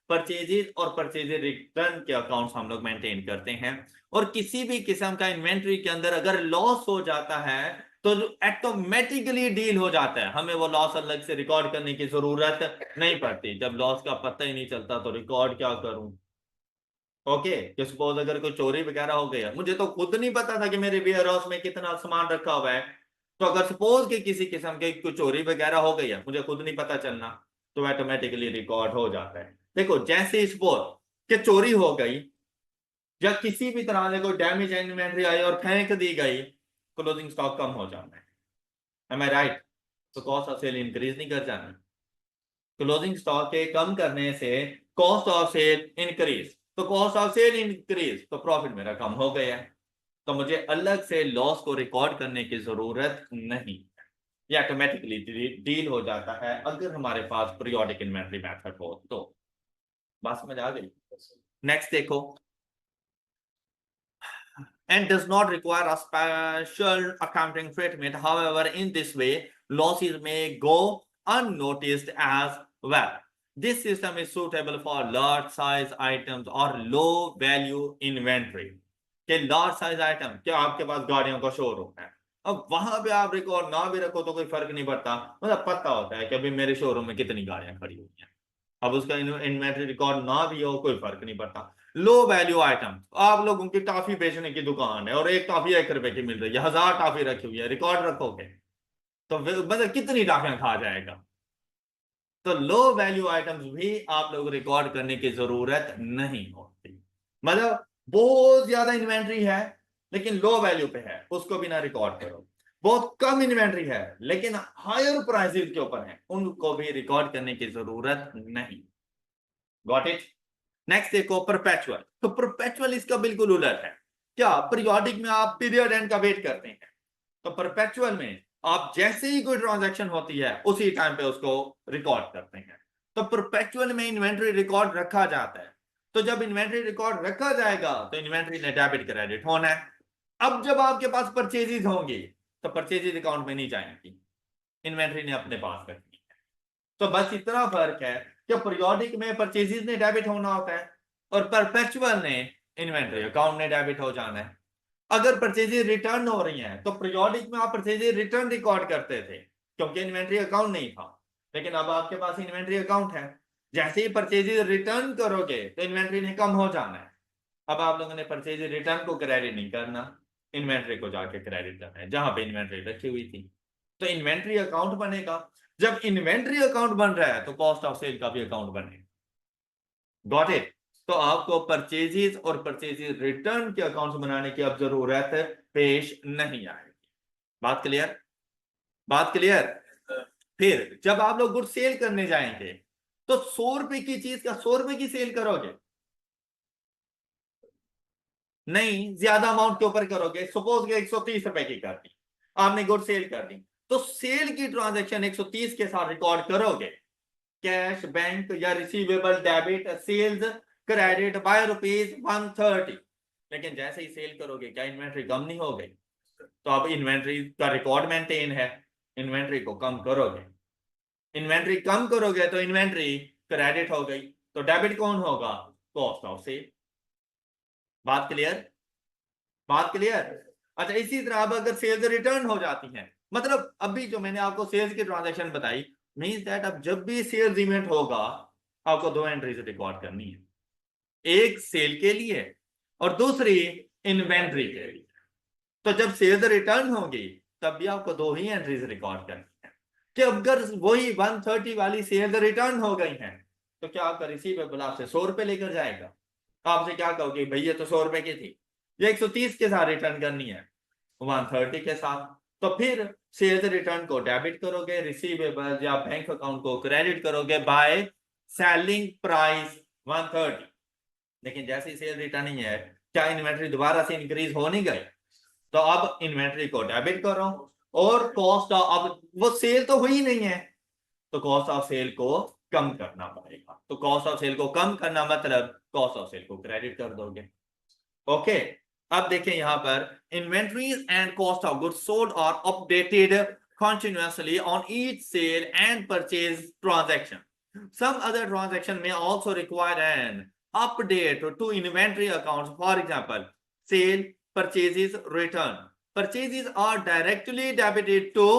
परचेजेस और परचेजेस रिटर्न के अकाउंट्स हम लोग मेंटेन करते हैं। और किसी भी किस्म का इन्वेंट्री के अंदर अगर लॉस हो जाता है तो ऑटोमेटिकली डील हो जाता है, हमें वो लॉस अलग से रिकॉर्ड करने की जरूरत नहीं पड़ती। जब लॉस का पता ही नहीं चलता तो रिकॉर्ड क्या करूं? ओके, कि सपोज अगर कोई चोरी वगैरह हो गया, मुझे तो खुद नहीं पता था कि मेरे वेयर हाउस में कितना सामान रखा हुआ है, तो अगर सपोज कि किसी किस्म की कोई चोरी वगैरह हो गई है, मुझे खुद नहीं पता चलना, तो ऑटोमेटिकली रिकॉर्ड हो जाता है। देखो, जैसे सपोज कि चोरी हो गई या किसी भी तरह से कोई डैमेज इन्वेंट्री आई और फेंक दी गई, क्लोजिंग स्टॉक कम हो जाना है। एम आई राइट? तो कॉस्ट ऑफ सेल इंक्रीज नहीं कर जाना। क्लोजिंग स्टॉक के कम करने से कॉस्ट ऑफ सेल इंक्रीज, तो कॉस्ट ऑफ सेल इंक्रीज तो प्रॉफिट मेरा कम हो गया, तो मुझे अलग से लॉस को रिकॉर्ड करने की जरूरत नहीं, ये ऑटोमेटिकली डील हो जाता है अगर हमारे पास पीरियोडिक इन्वेंटरी मेथड हो तो। बात समझ आ गई? नेक्स्ट देखो, and does not require a special accounting treatment. However, in this way, losses may go unnoticed as well. This system is suitable for large size items or low value inventory. कि large size item, क्या आपके पास गाड़ियों का showroom है, अब वहां पे आप रिकॉर्ड ना भी रखो तो कोई फर्क नहीं पड़ता, मतलब पता होता है कि अभी मेरे शोरूम में कितनी गाड़ियां खड़ी हुई हैं। अब उसका इन्वेंटरी रिकॉर्ड ना भी हो कोई फर्क नहीं पड़ता। लो वैल्यू आइटम, आप लोगों की टॉफी बेचने की दुकान है और एक टॉफी 1 रुपए की मिल रही है, 1000 टॉफी रखी हुई है, रिकॉर्ड रखोगे तो मतलब कितनी टॉफियां खा जाएगा? तो लो वैल्यू आइटम्स भी आप लोग रिकॉर्ड करने की जरूरत नहीं होती। मतलब बहुत ज्यादा इन्वेंट्री है लेकिन लो वैल्यू पे है, उसको भी ना रिकॉर्ड करो। बहुत कम इन्वेंट्री है लेकिन हायर प्राइसेस के ऊपर है, उनको भी रिकॉर्ड करने की जरूरत नहीं। Got it? नेक्स्ट देखो, परपेचुअल। तो परपेचुअल इसका बिल्कुल उलट है। क्या पीरियोडिक में आप पीरियड एंड का वेट करते हैं, तो परपेचुअल में आप जैसे ही कोई ट्रांजैक्शन होती है उसी टाइम पे उसको रिकॉर्ड करते हैं। तो परपेचुअल में इन्वेंट्री रिकॉर्ड रखा जाता है, तो जब इन्वेंट्री रिकॉर्ड रखा जाएगा तो इन्वेंट्री ने डेबिट क्रेडिट होना है। अब जब आपके पास परचेजेज होंगी तो परचेजेज अकाउंट में नहीं जाएंगी, इन्वेंट्री ने अपने पास रखनी है। तो बस इतना फर्क है कि पीरियोडिक में परचेजेस ने डेबिट होना होता है और परपेचुअल ने इन्वेंट्री अकाउंट ने डेबिट हो जाना है। अगर परचेजेस रिटर्न हो रही हैं तो पीरियोडिक में आप परचेजेस रिटर्न रिकॉर्ड करते थे क्योंकि इन्वेंट्री अकाउंट नहीं था, लेकिन अब आपके पास इन्वेंट्री अकाउंट है। जैसे ही परचेजेस रिटर्न करोगे तो इन्वेंट्री ने कम हो जाना है। अब आप लोगों ने परचेजेस रिटर्न को क्रेडिट नहीं करना, इन्वेंट्री को जाके क्रेडिट करना है जहां पे इन्वेंट्री रखी हुई थी। तो इन्वेंट्री अकाउंट बनेगा जब इन्वेंट्री अकाउंट बन रहा है तो कॉस्ट ऑफ सेल का भी अकाउंट बनेगा। Got it? तो आपको परचेजेस और परचेजेस रिटर्न के अकाउंट्स बनाने की अब जरूरत पेश नहीं आएगी। बात क्लियर? बात क्लियर? फिर जब आप लोग गुड सेल करने जाएंगे तो 100 रुपए की चीज का 100 रुपए की सेल करोगे? नहीं, ज्यादा अमाउंट के ऊपर करोगे। सपोज के 130 रुपए की कर दी, आपने गुड सेल कर दी, तो सेल की ट्रांजैक्शन 130 के साथ रिकॉर्ड करोगे। कैश, बैंक या receivable, debit, sales credit by ₹130। लेकिन जैसे ही सेल करोगे क्या इन्वेंट्री कम नहीं हो गई? तो अब इन्वेंट्री का रिकॉर्ड मेंटेन है, इन्वेंट्री को कम करोगे। इन्वेंट्री कम करोगे तो इन्वेंट्री क्रेडिट हो गई, तो डेबिट कौन होगा? Cost of sale. बात क्लियर? बात क्लियर? अच्छा, इसी तरह अब अगर सेल्स रिटर्न हो जाती है, मतलब अभी जो मैंने आपको सेल्स की ट्रांजैक्शन बताई, मींस दैट अब जब भी सेल्स इवेंट होगा आपको 2 एंट्रीज रिकॉर्ड करनी है, एक सेल के लिए और दूसरी इन्वेंट्री के लिए। तो जब सेल्स रिटर्न होगी तब भी आपको 2 ही एंट्रीज रिकॉर्ड करनी है कि अगर वही 130 वाली सेल्स रिटर्न हो गई है तो क्या आपका रिसीवेबल आपसे 100 रुपए लेकर जाएगा? आपसे क्या कहोगे, भैया तो 100 रुपए की थी, ये 130 के साथ रिटर्न करनी है 130 के साथ। तो फिर सेल्स रिटर्न को डेबिट करोगे, रिसीवेबल या बैंक अकाउंट को क्रेडिट करोगे बाय सेलिंग प्राइस 130। लेकिन जैसे ही सेल रिटर्न ही है, क्या इन्वेंट्री दोबारा से इंक्रीज हो नहीं गई? तो अब इन्वेंट्री को डेबिट करो और कॉस्ट अब वो सेल तो हुई नहीं है तो कॉस्ट ऑफ सेल को कम करना पड़ेगा। तो कॉस्ट ऑफ सेल को कम करना मतलब कॉस्ट ऑफ सेल को क्रेडिट कर दोगे। ओके, अब देखें यहां पर inventories and cost of goods sold are updated continuously on each sale and purchase transaction. Some other transaction may also require an update to inventory accounts. For example, sale, purchases, return. Purchases are directly debited to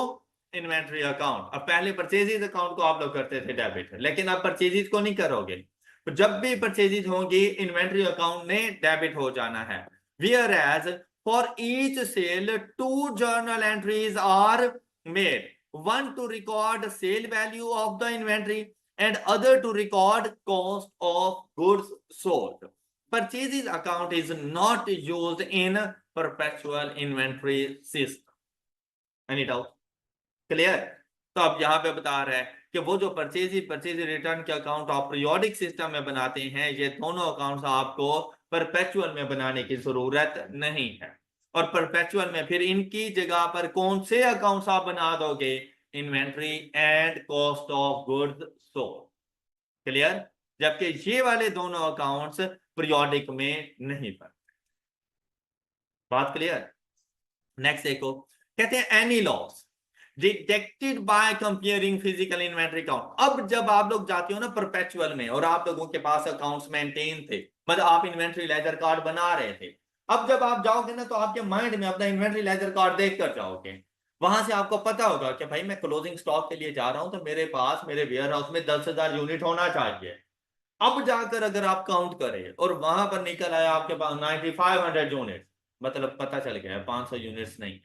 inventory account. अब पहले purchases account को आप लोग करते थे debit, लेकिन अब purchases को नहीं करोगे। तो जब भी परचेजेज होंगी इन्वेंट्री अकाउंट में डेबिट हो जाना है। Whereas for each sale 2 journal entries are made, one to record sale value of the inventory and other to record cost of goods sold. Purchases account is not used in perpetual inventory system. Any doubt? Clear? तो अब यहां पे बता रहा है कि वो जो परचेज रिटर्न के अकाउंट आप पीरियोडिक सिस्टम में बनाते हैं, ये दोनों अकाउंट्स आपको परपेचुअल में बनाने की जरूरत नहीं है। और परपेचुअल में फिर इनकी जगह पर कौन से अकाउंट्स आप बना दोगे? Inventory and cost of goods sold. Clear? जबकि ये वाले दोनों अकाउंट्स पीरियोडिक में नहीं बनते। बात क्लियर? नेक्स्ट देखो, कहते हैं any loss detected by comparing physical inventory account. अब जब आप लोग जाते हो ना परपेचुअल में और आप लोगों के पास अकाउंट्स मेंटेन थे, मतलब आप इन्वेंटरी लेजर कार्ड बना रहे थे, अब जब आप जाओगे ना तो आपके माइंड में अपना इन्वेंटरी लेजर कार्ड देख कर जाओगे। वहां से आपको पता होगा कि भाई मैं क्लोजिंग स्टॉक के लिए जा रहा हूं तो मेरे पास मेरे वेयर हाउस में 10,000 यूनिट होना चाहिए। अब जाकर अगर आप काउंट करें और वहां पर निकल आया आपके पास 9500 यूनिट, मतलब पता चल गया 500 यूनिट्स नहीं,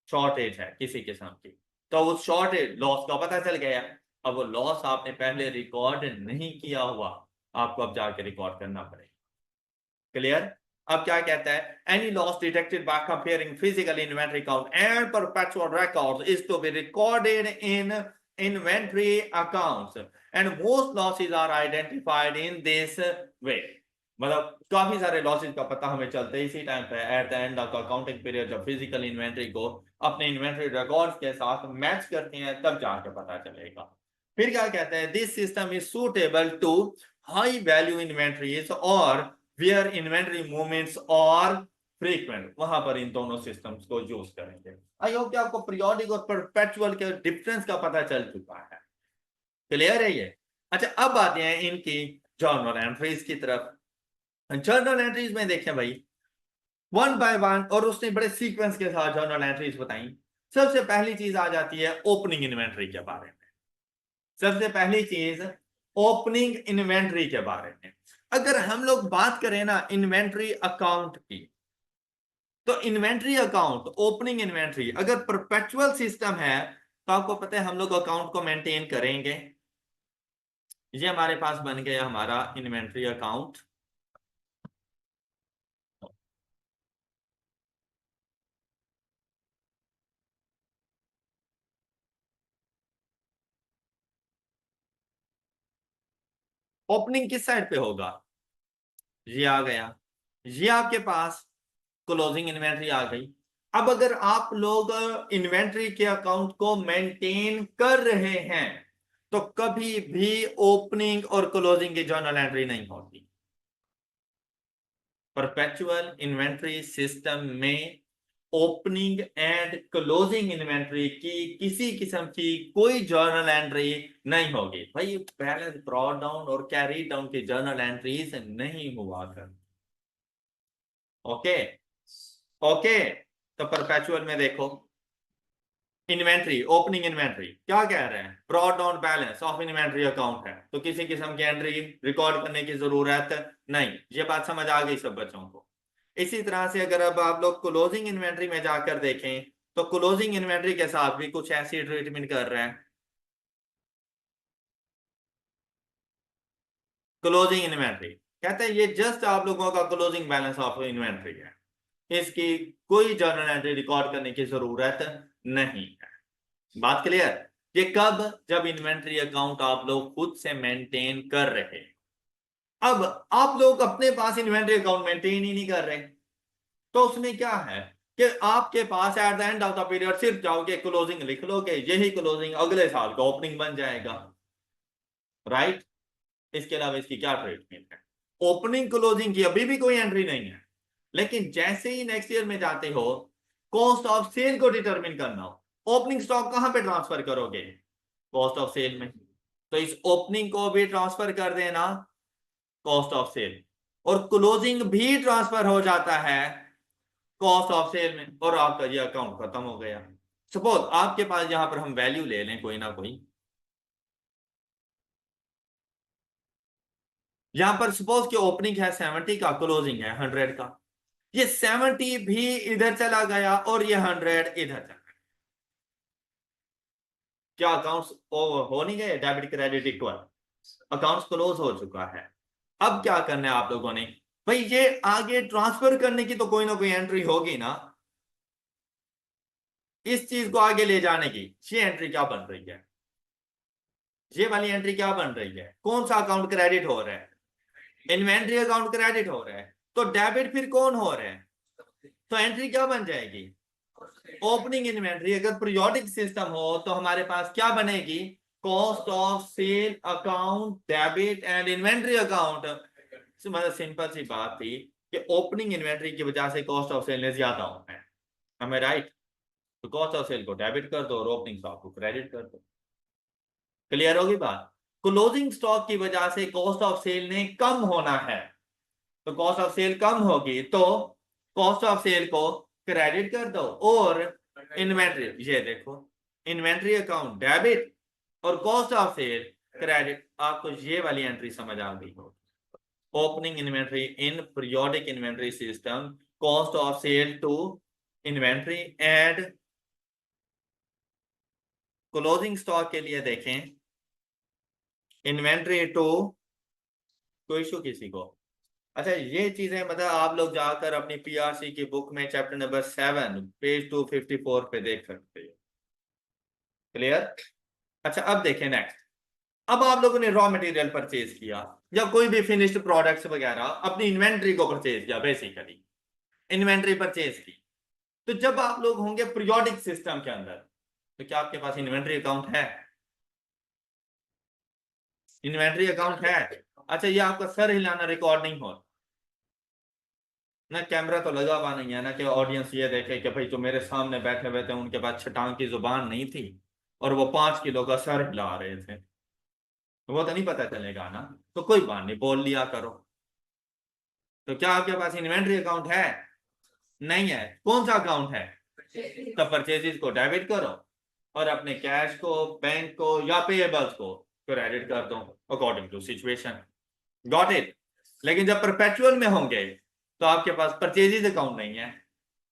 शॉर्टेज है किसी किस्म की, तो उस शॉर्टेज लॉस का पता चल गया। अब वो लॉस आपने पहले रिकॉर्ड नहीं किया हुआ, आपको अब जाके रिकॉर्ड करना पड़ेगा। क्लियर? अब क्या कहता है, any loss detected by comparing physical inventory account and perpetual records is to be recorded in inventory accounts and most losses are identified in this way. मतलब काफी सारे लॉसेस का पता हमें चलता है इसी टाइम पे eight the end of accounting period, जब फिजिकल इन्वेंटरी को अपने इन्वेंटरी रिकॉर्ड्स के साथ मैच करते हैं तब जाके पता चलेगा। फिर क्या कहते हैं, this system is suitable to high value inventories और where inventory movements are frequent, वहां पर इन दोनों सिस्टम्स को यूज करेंगे। आई होप कि आपको पीरियोडिक और परपेचुअल के डिफरेंस का पता चल चुका है। क्लियर है ये? अच्छा, अब आते हैं इनकी जर्नल एंट्रीज की तरफ। जर्नल एंट्रीज में देखें भाई, वन बाय वन, और उसने बड़े सीक्वेंस के साथ जर्नल एंट्रीज बताई। सबसे पहली चीज आ जाती है ओपनिंग इन्वेंट्री के बारे में। सबसे पहली चीज ओपनिंग इन्वेंट्री के बारे में। अगर हम लोग बात करें ना इन्वेंट्री अकाउंट की, तो इन्वेंट्री अकाउंट ओपनिंग इन्वेंट्री अगर परपेचुअल सिस्टम है तो आपको पता है हम लोग अकाउंट को मेंटेन करेंगे। ये हमारे पास बन गया हमारा इन्वेंट्री अकाउंट। ओपनिंग किस साइड पे होगा, ये आ गया। ये आपके पास क्लोजिंग इन्वेंट्री आ गई। अब अगर आप लोग इन्वेंट्री के अकाउंट को मेंटेन कर रहे हैं तो कभी भी ओपनिंग और क्लोजिंग की जर्नल एंट्री नहीं होती। परपेचुअल इन्वेंट्री सिस्टम में ओपनिंग एंड क्लोजिंग इन्वेंट्री की किसी किस्म की कोई जर्नल एंट्री नहीं होगी भाई। बैलेंस ब्रॉट डाउन और कैरी डाउन की जर्नल एंट्रीज नहीं हुआ कर। ओके। ओके। तो परपेचुअल में देखो, इन्वेंट्री ओपनिंग इन्वेंट्री क्या कह रहे हैं, brought down balance of inventory account है, तो किसी किस्म की एंट्री रिकॉर्ड करने की जरूरत नहीं। ये बात समझ आ गई सब बच्चों को। इसी तरह से अगर अब आप लोग क्लोजिंग इन्वेंट्री में जाकर देखें तो क्लोजिंग इन्वेंट्री के साथ भी कुछ ऐसी ट्रीटमेंट कर रहे हैं। क्लोजिंग इन्वेंट्री कहते हैं ये जस्ट आप लोगों का क्लोजिंग बैलेंस ऑफ इन्वेंट्री है, इसकी कोई जर्नल एंट्री रिकॉर्ड करने की जरूरत नहीं है। बात क्लियर। ये कब, जब इन्वेंट्री अकाउंट आप लोग खुद से मेंटेन कर रहे हैं। अब आप लोग अपने पास इन्वेंट्री अकाउंट मेंटेन ही नहीं कर रहे तो उसमें क्या है कि आपके पास at the end of the period सिर्फ जाओगे क्लोजिंग लिख लोगे, यही क्लोजिंग अगले साल का ओपनिंग बन जाएगा। राइट। इसके अलावा इसकी क्या ट्रीटमेंट है, ओपनिंग क्लोजिंग की अभी भी कोई एंट्री नहीं है। लेकिन जैसे ही नेक्स्ट ईयर में जाते हो, कॉस्ट ऑफ सेल को डिटरमिन करना हो, ओपनिंग स्टॉक कहां पे ट्रांसफर करोगे, कॉस्ट ऑफ सेल में। तो इस ओपनिंग को भी ट्रांसफर कर देना कॉस्ट ऑफ सेल, और क्लोजिंग भी ट्रांसफर हो जाता है कॉस्ट ऑफ सेल में, और आपका ये अकाउंट खत्म हो गया। सपोज आपके पास यहां पर हम वैल्यू ले लें कोई ना कोई, यहां पर सपोज कि ओपनिंग है 70 का, क्लोजिंग है 100 का। ये 70 भी इधर चला गया और ये 100 इधर चला गया। क्या अकाउंट्स हो नहीं गए, debit credit equal, accounts close हो चुका है। अब क्या करना है आप लोगों ने, भाई ये आगे ट्रांसफर करने की तो कोई ना कोई एंट्री होगी ना, इस चीज को आगे ले जाने की। ये एंट्री क्या बन रही है, ये वाली एंट्री क्या बन रही है, कौन सा अकाउंट क्रेडिट हो रहा है, इन्वेंट्री अकाउंट क्रेडिट हो रहा है। तो डेबिट फिर कौन हो रहा है, तो एंट्री क्या बन जाएगी, ओपनिंग इन्वेंट्री। अगर पीरियोडिक सिस्टम हो तो हमारे पास क्या बनेगी, cost of sale account debit and inventory account. मतलब सिंपल सी बात थी कि ओपनिंग इन्वेंट्री की वजह से कॉस्ट ऑफ सेल ने ज्यादा होना है, हमें राइट। तो कॉस्ट ऑफ सेल को डेबिट कर दो और ओपनिंग स्टॉक को क्रेडिट कर दो। क्लियर होगी बात। क्लोजिंग स्टॉक की वजह से कॉस्ट ऑफ सेल ने कम होना है, तो कॉस्ट ऑफ सेल कम होगी तो कॉस्ट ऑफ सेल को क्रेडिट कर दो, और इन्वेंट्री ये देखो, इन्वेंट्री अकाउंट डेबिट और कॉस्ट ऑफ सेल क्रेडिट। आपको ये वाली एंट्री समझ आ गई हो, opening inventory in periodic inventory system, cost of sale to inventory and closing stock के लिए देखें इन्वेंट्री टू, कोई इशू किसी को। अच्छा ये चीजें मतलब आप लोग जाकर अपनी पीआरसी की बुक में चैप्टर नंबर 7 पेज 254 पे देख सकते हो। क्लियर। अच्छा अब देखें नेक्स्ट। अब आप लोगों ने रॉ मटेरियल परचेज किया या कोई भी फिनिश्ड प्रोडक्ट्स वगैरह अपनी इन्वेंट्री को परचेज किया, बेसिकली इन्वेंट्री परचेज की। तो जब आप लोग होंगे पीरियोडिक सिस्टम के अंदर तो क्या आपके पास इन्वेंट्री अकाउंट है, इन्वेंट्री अकाउंट है। अच्छा ये आपका सर हिलाना रिकॉर्ड नहीं हो ना, कैमरा तो लगा हुआ नहीं है ना कि ऑडियंस ये देखे कि भाई जो मेरे सामने बैठे हुए थे उनके पास छटांग की जुबान नहीं थी और वो 5 किलो का सर हिला रहे थे, तो वो तो नहीं पता चलेगा ना। तो कोई बात नहीं, बोल लिया करो। तो क्या आपके पास इन्वेंट्री अकाउंट है, नहीं है, कौन सा अकाउंट है, तो परचेजेस को डेबिट करो और अपने कैश को, बैंक को या पेएबल्स को क्रेडिट कर दो according to situation. Got it. लेकिन जब परपेचुअल में होंगे तो आपके पास परचेजेस अकाउंट नहीं है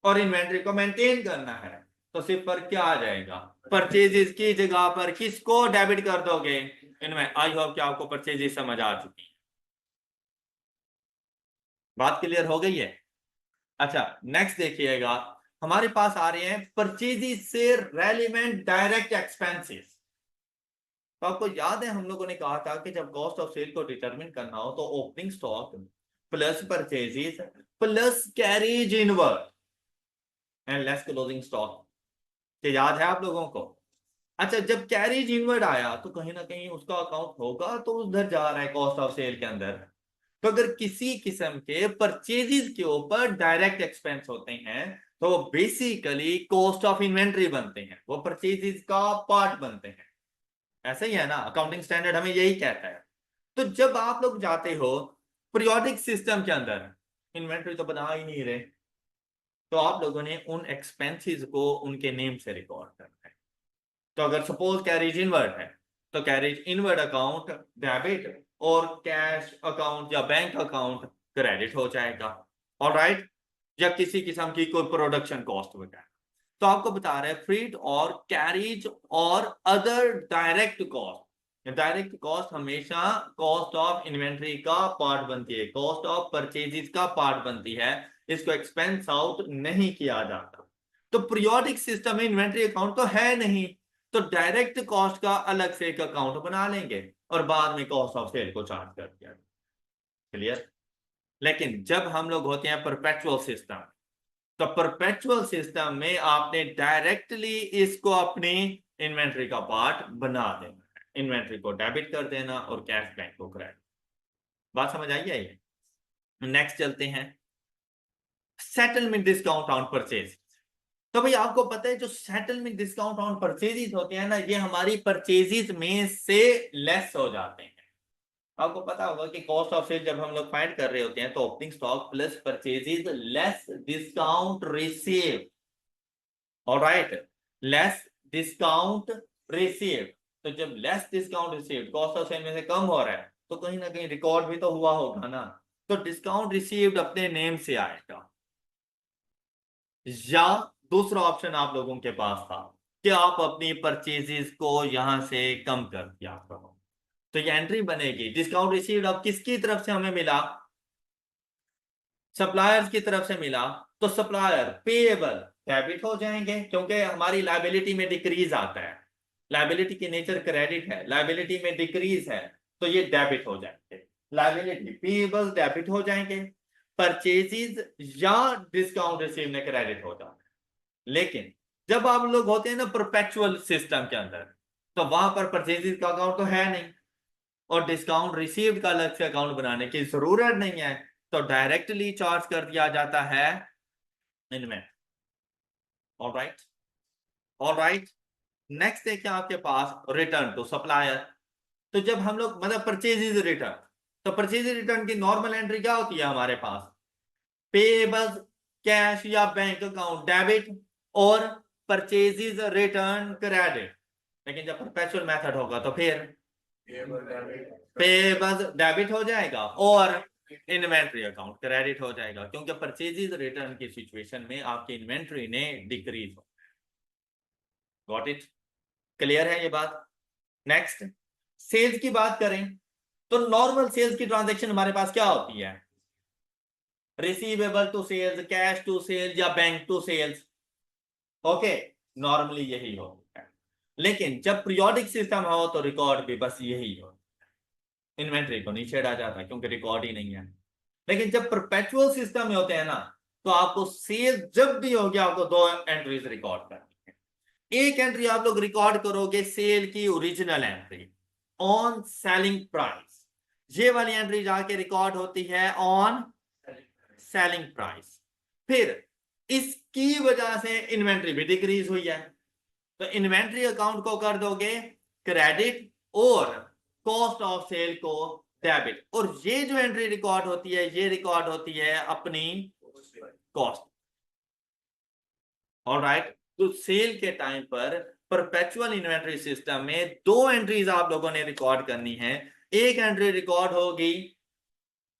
और इन्वेंट्री को मेंटेन करना है, तो सिर्फ पर क्या आ जाएगा, परचेजेस की जगह पर किसको डेबिट कर दोगे? इनमें। आई होप कि आपको परचेजेस समझ आ चुकी है। बात क्लियर हो गई है? अच्छा, नेक्स्ट देखिएगा, हमारे पास आ रहे हैं परचेजेस से रेलिवेंट डायरेक्ट एक्सपेंसेस। तो आपको याद है हम लोगों ने कहा था कि जब कॉस्ट ऑफ सेल को डिटरमिन करना हो तो opening stock plus purchases plus carriage inward and less closing stock. ये याद है आप लोगों को? अच्छा, जब कैरेज इनवर्ड आया तो कहीं ना कहीं उसका अकाउंट होगा तो उधर जा रहा है कॉस्ट ऑफ सेल के अंदर। तो अगर किसी किस्म के परचेजेस के ऊपर डायरेक्ट एक्सपेंस होते हैं तो वो बेसिकली कॉस्ट ऑफ इन्वेंट्री बनते हैं, वो परचेजेस का पार्ट बनते हैं। ऐसा ही है ना, अकाउंटिंग स्टैंडर्ड हमें यही कहता है। तो जब आप लोग जाते हो पीरियोडिक सिस्टम के अंदर, इन्वेंट्री तो बना ही नहीं रहे, तो आप लोगों ने उन एक्सपेंसेस को उनके नेम से रिकॉर्ड करना है। तो अगर सपोज कैरेज इनवर्ड है तो कैरेज इनवर्ड अकाउंट डेबिट और कैश अकाउंट या बैंक अकाउंट क्रेडिट हो जाएगा। ऑलराइट, या किसी किस्म की कोई प्रोडक्शन कॉस्ट वगैरह। तो आपको बता रहे हैं फ्रीट और कैरेज और other direct cost. Direct cost हमेशा कॉस्ट ऑफ इन्वेंट्री का पार्ट बनती है, कॉस्ट ऑफ परचेजेस का पार्ट बनती है, इसको एक्सपेंस आउट नहीं किया जाता। तो पीरियोडिक सिस्टम में इन्वेंट्री अकाउंट तो है नहीं, तो डायरेक्ट कॉस्ट का अलग से एक अकाउंट बना लेंगे और बाद में कॉस्ट ऑफ सेल को चार्ज कर दिया। क्लियर? लेकिन जब हम लोग होते हैं परपेचुअल सिस्टम, तो परपेचुअल सिस्टम में आपने डायरेक्टली इसको अपनी इन्वेंट्री का पार्ट बना देना है, इन्वेंट्री को डेबिट कर देना और कैश बैंक को क्रेडिट। बात समझ आई है? नेक्स्ट चलते हैं, सेटलमेंट डिस्काउंट ऑन परचेज। तो भाई आपको पता है जो सेटलमेंट डिस्काउंट ऑन परचेजेस होते हैं ना, ये हमारी परचेजेस में से लेस हो जाते हैं। आपको पता होगा कि कॉस्ट ऑफ सेल जब हम लोग फाइंड कर रहे होते हैं तो opening stock plus purchases less discount receive. Alright, less discount receive. तो जब less discount receive cost of sale में से कम हो रहा है तो कहीं ना कहीं रिकॉर्ड भी तो हुआ होगा ना, तो डिस्काउंट रिसीव्ड अपने नेम से आएगा। या दूसरा ऑप्शन आप लोगों के पास था कि आप अपनी परचेजेस को यहां से कम कर दिया करो, तो ये एंट्री बनेगी डिस्काउंट रिसीव्ड अब किसकी तरफ से हमें मिला? सप्लायर्स की तरफ से मिला। तो सप्लायर पेएबल डेबिट हो जाएंगे क्योंकि हमारी लायबिलिटी में डिक्रीज आता है, लायबिलिटी की नेचर क्रेडिट है, लायबिलिटी में डिक्रीज है, तो ये डेबिट हो जाएंगे। लायबिलिटी पेएबल डेबिट हो जाएंगे, परचेजेस या डिस्काउंट रिसीव ने क्रेडिट हो जाएंगे। लेकिन जब आप लोग होते हैं ना परपेचुअल सिस्टम के अंदर, तो वहां पर परचेजेस का अकाउंट तो है नहीं और डिस्काउंट रिसीव्ड का अलग से अकाउंट बनाने की जरूरत नहीं है, तो डायरेक्टली चार्ज कर दिया जाता है इनमें। Alright, alright. नेक्स्ट देखिए आपके पास रिटर्न टू सप्लायर। तो जब हम लोग मतलब परचेजेज रिटर्न, तो परचेज रिटर्न की नॉर्मल एंट्री क्या होती है हमारे पास? पेबल्स कैश या बैंक अकाउंट डेबिट और परचेजेज रिटर्न क्रेडिट। लेकिन जब परपेचुअल मेथड होगा तो फिर पेबल्स डेबिट हो जाएगा और इन्वेंट्री अकाउंट क्रेडिट हो जाएगा, क्योंकि परचेजेज रिटर्न की सिचुएशन में आपकी इन्वेंट्री ने डिक्रीज हो। Got it? क्लियर है ये बात? नेक्स्ट, सेल्स की बात करें तो नॉर्मल सेल्स की ट्रांजैक्शन हमारे पास क्या होती है? Receivable to sales, cash to sales या bank to sales. Okay, normally यही होता है। लेकिन जब पीरियोडिक सिस्टम हो तो रिकॉर्ड भी बस यही हो, इन्वेंट्री को नहीं छेड़ा जाता क्योंकि रिकॉर्ड ही नहीं है। लेकिन जब परपेचुअल सिस्टम में होते हैं ना, तो आपको सेल जब भी होगी आपको दो एंट्रीज रिकॉर्ड करनी है। एक एंट्री आप लोग रिकॉर्ड करोगे सेल की original entry on selling price, ये वाली एंट्री जाके रिकॉर्ड होती है ऑन सेलिंग प्राइस। फिर इसकी वजह से इन्वेंट्री भी डिक्रीज हुई है, तो इन्वेंट्री अकाउंट को कर दोगे क्रेडिट और कॉस्ट ऑफ सेल को डेबिट, और ये जो एंट्री रिकॉर्ड होती है ये रिकॉर्ड होती है अपनी कॉस्ट। ऑलराइट, तो सेल के टाइम पर परपेचुअल इन्वेंट्री सिस्टम में दो एंट्रीज आप लोगों ने रिकॉर्ड करनी है। एक एंट्री रिकॉर्ड होगी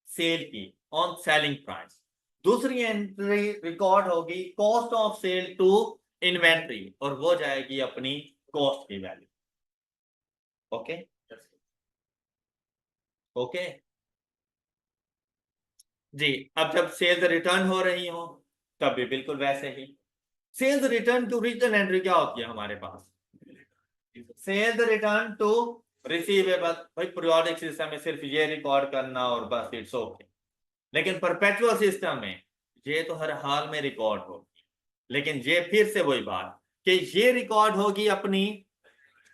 सेल की ऑन सेलिंग प्राइस, दूसरी एंट्री रिकॉर्ड होगी cost of sale to inventory, और वो जाएगी अपनी कॉस्ट की वैल्यू। ओके ओके जी। अब जब सेल्स रिटर्न हो रही हो तब भी बिल्कुल वैसे ही। Sales return to original entry क्या होती है हमारे पास? Sales return to receivable. भाई पीरियोडिक सिस्टम में सिर्फ ये रिकॉर्ड करना और बस, इट्स ओके। लेकिन परपेचुअल सिस्टम में ये तो हर हाल में रिकॉर्ड होगी, लेकिन ये फिर से वही बात कि ये रिकॉर्ड होगी अपनी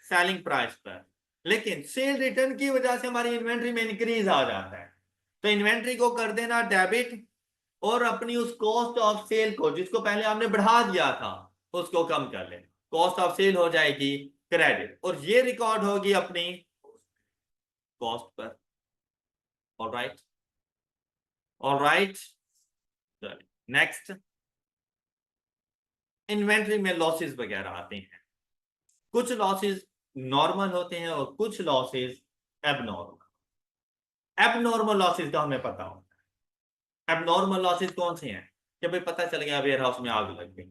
सेलिंग प्राइस पर, लेकिन सेल रिटर्न की वजह से हमारी इन्वेंट्री में इंक्रीज आ जाता है। तो इन्वेंट्री को कर देना डेबिट, और अपनी उस कॉस्ट ऑफ सेल को जिसको पहले हमने बढ़ा दिया था उसको कम कर ले, कॉस्ट ऑफ सेल हो जाएगी क्रेडिट, और ये रिकॉर्ड होगी अपनी cost per. Alright alright next, inventory में लॉसेस वगैरह आते हैं। कुछ लॉसेस नॉर्मल होते हैं और कुछ लॉसेस एबनॉर्मल। एबनॉर्मल लॉसेस का हमें पता होता है। एबनॉर्मल लॉसेस कौन से हैं? कि भाई पता चल गया वेयर हाउस में आग लग गई,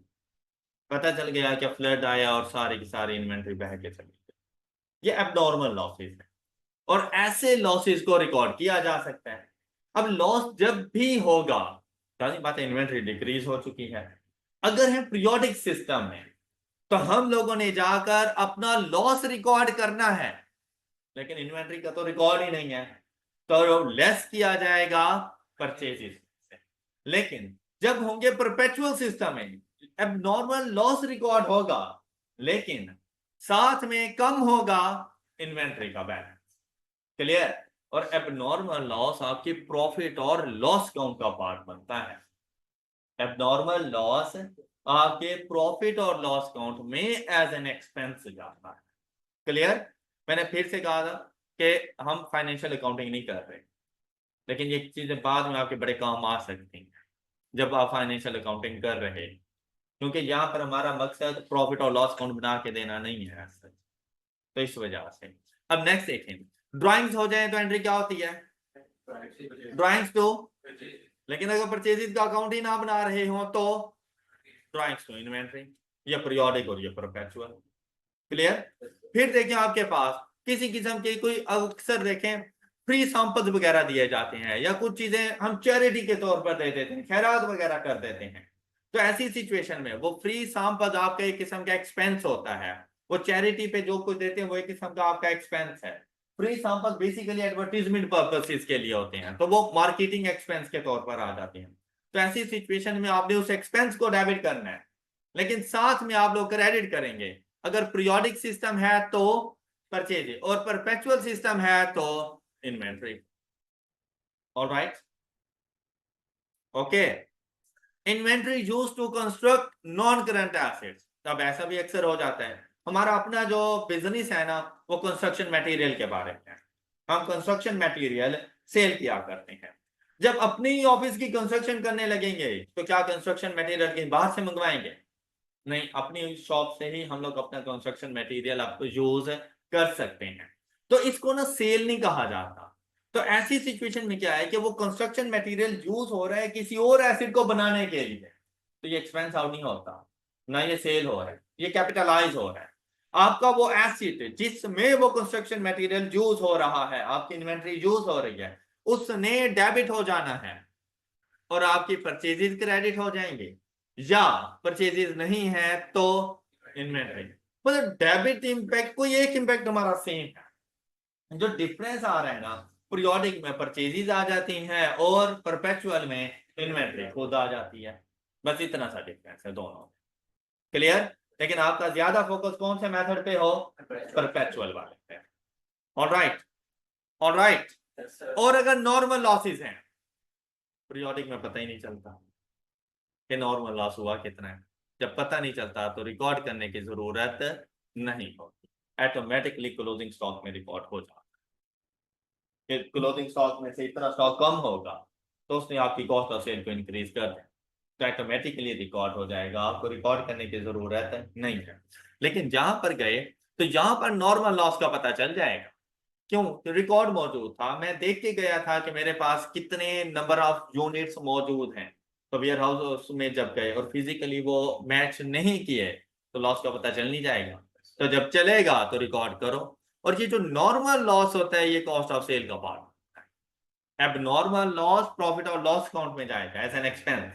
पता चल गया कि फ्लड आया और सारी की सारी इन्वेंट्री बह के चली गई। ये एबनॉर्मल लॉसेस है, और ऐसे लॉसेस को रिकॉर्ड किया जा सकता है। अब लॉस जब भी होगा, जानी बात है इन्वेंट्री डिक्रीज हो चुकी है। अगर है पीरियोडिक सिस्टम में तो हम लोगों ने जाकर अपना लॉस रिकॉर्ड करना है, लेकिन इन्वेंट्री का तो रिकॉर्ड ही नहीं है, तो लेस किया जाएगा परचेजेस से। लेकिन जब होंगे परपेचुअल सिस्टम में, अब नॉर्मल लॉस रिकॉर्ड होगा, लेकिन साथ में कम होगा इन्वेंट्री का बैलेंस। क्लियर? और एबनॉर्मल लॉस आपकी प्रॉफिट और लॉस काउंट का पार्ट बनता है। एबनॉर्मल लॉस आपके प्रॉफिट और लॉस काउंट में एज एन एक्सपेंस जाता है। क्लियर? मैंने फिर से कहा था कि हम फाइनेंशियल अकाउंटिंग नहीं कर रहे, लेकिन ये चीजें बाद में आपके बड़े काम आ सकती हैं जब आप फाइनेंशियल अकाउंटिंग कर रहे हैं, क्योंकि यहाँ पर हमारा मकसद प्रॉफिट और लॉस काउंट बना के देना नहीं है। तो इस वजह से अब नेक्स्ट देखें, ड्राइंग्स हो जाए तो एंट्री क्या होती है? ड्राइंग्स तो, लेकिन अगर परचेजेस का अकाउंट ही ना बना रहे हो तो ड्राइंग्स तो इन्वेंट्री, ये पीरियोडिक और ये परपेचुअल। क्लियर? फिर देखें आपके पास किसी किस्म के कोई, अक्सर देखें फ्री सैंपल्स वगैरह दिए जाते हैं, या कुछ चीजें हम चैरिटी के तौर पर दे देते हैं, खैरात वगैरह कर देते हैं। तो ऐसी सिचुएशन में वो फ्री सैंपल्स आपका एक किस्म का एक्सपेंस होता है। वो चैरिटी पे जो कुछ देते हैं वो एक किस्म का आपका एक्सपेंस है। Free sample basically advertisement purposes के लिए होते हैं, तो वो मार्केटिंग एक्सपेंस के तौर पर आ जाते हैं। तो ऐसी सिचुएशन में आपने उस एक्सपेंस को डेबिट करना है, लेकिन साथ में आप लोग क्रेडिट करेंगे। अगर पीरियोडिक सिस्टम है तो परचेज, और परपेचुअल सिस्टम है तो inventory. Alright okay. Inventory used to construct non current assets. तब ऐसा भी अक्सर हो जाता है, हमारा अपना जो बिजनेस है ना वो कंस्ट्रक्शन मटेरियल के बारे में है, हम कंस्ट्रक्शन मटेरियल सेल किया करते हैं। जब अपनी ऑफिस की कंस्ट्रक्शन करने लगेंगे तो क्या कंस्ट्रक्शन मटेरियल कहीं बाहर से मंगवाएंगे? नहीं, अपनी शॉप से ही हम लोग अपना कंस्ट्रक्शन मटेरियल आपको यूज कर सकते हैं। तो इसको ना सेल नहीं कहा जाता। तो ऐसी सिचुएशन में क्या है कि वो कंस्ट्रक्शन मटेरियल यूज हो रहा है किसी और एसिड को बनाने के लिए, तो ये एक्सपेंस आउट नहीं होता, ना ये सेल हो रहा है, ये कैपिटलाइज हो रहा है। आपका वो एसिड जिसमें वो कंस्ट्रक्शन मटेरियल यूज हो रहा है, आपकी इन्वेंट्री यूज हो रही है, उसने डेबिट हो जाना है और आपकी परचेजेस क्रेडिट हो जाएंगे, या परचेजेस नहीं है तो इन्वेंट्री। मतलब डेबिट इंपैक्ट कोई एक इंपैक्ट हमारा सेम है। जो डिफरेंस आ रहा है ना, पीरियोडिक में परचेजेस आ जाती हैं और परपेचुअल में इन्वेंट्री खुद आ जाती है, बस इतना सा डिफरेंस है दोनों। क्लियर? लेकिन आपका ज्यादा फोकस कौन से मेथड पे हो? परपेचुअल वाले पे। Alright alright. और अगर नॉर्मल लॉसेस हैं, पीरियोडिक में पता ही नहीं चलता कि नॉर्मल लॉस हुआ कितना है। जब पता नहीं चलता तो रिकॉर्ड करने की जरूरत नहीं होती, ऑटोमेटिकली क्लोजिंग स्टॉक में रिकॉर्ड हो जाता है। क्लोजिंग स्टॉक में से इतना स्टॉक कम होगा तो उसने आपकी कॉस्ट ऑफ सेल को इंक्रीज कर दिया, तो ऑटोमेटिकली रिकॉर्ड हो जाएगा, आपको रिकॉर्ड करने की जरूरत नहीं है। लेकिन जहां पर गए तो यहां पर नॉर्मल लॉस का पता चल जाएगा। क्यों? तो रिकॉर्ड मौजूद था, मैं देख के गया था कि मेरे पास कितने नंबर ऑफ यूनिट्स मौजूद हैं। तो वेयर हाउस में जब गए और फिजिकली वो मैच नहीं किए तो लॉस का पता चल नहीं जाएगा। तो जब चलेगा तो रिकॉर्ड करो। और ये जो नॉर्मल लॉस होता है ये कॉस्ट ऑफ सेल का पार्ट होता है। एबनॉर्मल लॉस प्रॉफिट और लॉस अकाउंट में जाएगा एज एन एक्सपेंस,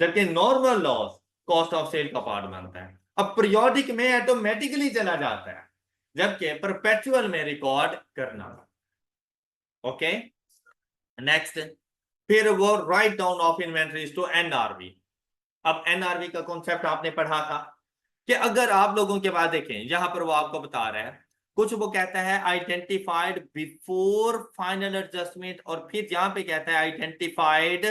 जबकि normal loss cost of sale का पार्ट बनता है। अब पीरियोडिक में ऑटोमेटिकली चला जाता है, जबकि परपेचुअल में रिकॉर्ड करना। ओके नेक्स्ट, फिर वो write down of inventories to NRV. अब एनआरवी का कॉन्सेप्ट आपने पढ़ा था कि अगर आप लोगों के पास देखें, यहां पर वो आपको बता रहे हैं, कुछ वो कहता है आइडेंटिफाइड बिफोर फाइनल एडजस्टमेंट, और फिर यहां पे कहता है आइडेंटिफाइड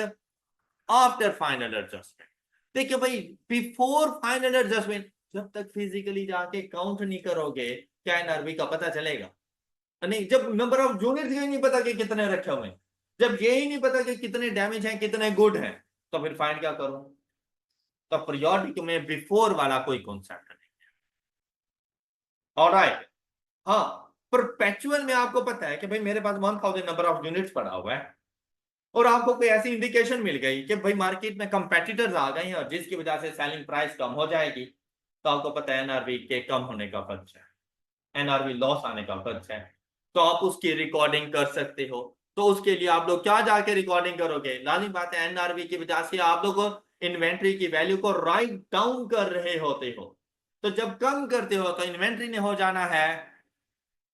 आफ्टर फाइनल एडजस्टमेंट। देखिए भाई, बिफोर फाइनल एडजस्टमेंट, जब तक फिजिकली जाके काउंट नहीं करोगे क्या एनआरवी का पता चलेगा? नहीं, जब नंबर ऑफ यूनिट्स ही नहीं पता कि कितने रखे हुए हैं, जब ये ही नहीं पता कि कितने डैमेज हैं कितने गुड हैं, तो फिर फाइंड क्या करूं? तो पीरियोडिक में बिफोर वाला कोई कॉन्सेप्ट नहीं है। ऑलराइट, हाँ, परपेचुअल में आपको पता है कि भाई मेरे पास 1000 नंबर ऑफ यूनिट्स पड़ा हुआ है, और आपको कोई ऐसी इंडिकेशन मिल गई कि भाई मार्केट में कंपेटिटर्स आ गए हैं और जिसकी वजह से सेलिंग प्राइस कम हो जाएगी, तो आपको पता है एनआरवी के कम होने का खर्च है, एनआरवी लॉस आने का खर्च है, तो आप उसकी रिकॉर्डिंग कर सकते हो। तो उसके लिए आप लोग क्या जाके रिकॉर्डिंग करोगे? लाजिम बात है, एनआरवी की वजह से आप लोग इन्वेंट्री की वैल्यू को राइट डाउन कर रहे होते हो, तो जब कम करते हो तो इन्वेंट्री ने हो जाना है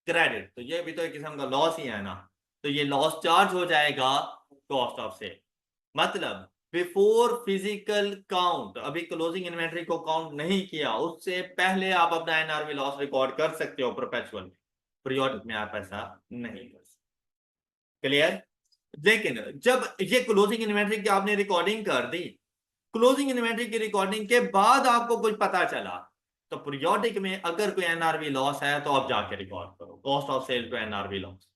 क्रेडिट, तो ये भी तो एक किस्म का लॉस ही है ना, तो ये लॉस चार्ज हो जाएगा कॉस्ट ऑफ सेल। मतलब बिफोर फिजिकल काउंट, अभी क्लोजिंग इन्वेंट्री को काउंट नहीं किया, उससे पहले आप अपना एनआरवी लॉस रिकॉर्ड कर सकते हो परपेचुअल में, पीरियोडिक में आप ऐसा नहीं कर सकते। क्लियर? लेकिन जब ये क्लोजिंग इन्वेंट्री की आपने रिकॉर्डिंग कर दी, क्लोजिंग इन्वेंट्री की रिकॉर्डिंग के बाद आपको कुछ पता चला, तो पीरियोडिक में अगर कोई एनआरवी लॉस है तो आप जाके रिकॉर्ड करो cost of sale to NRV loss.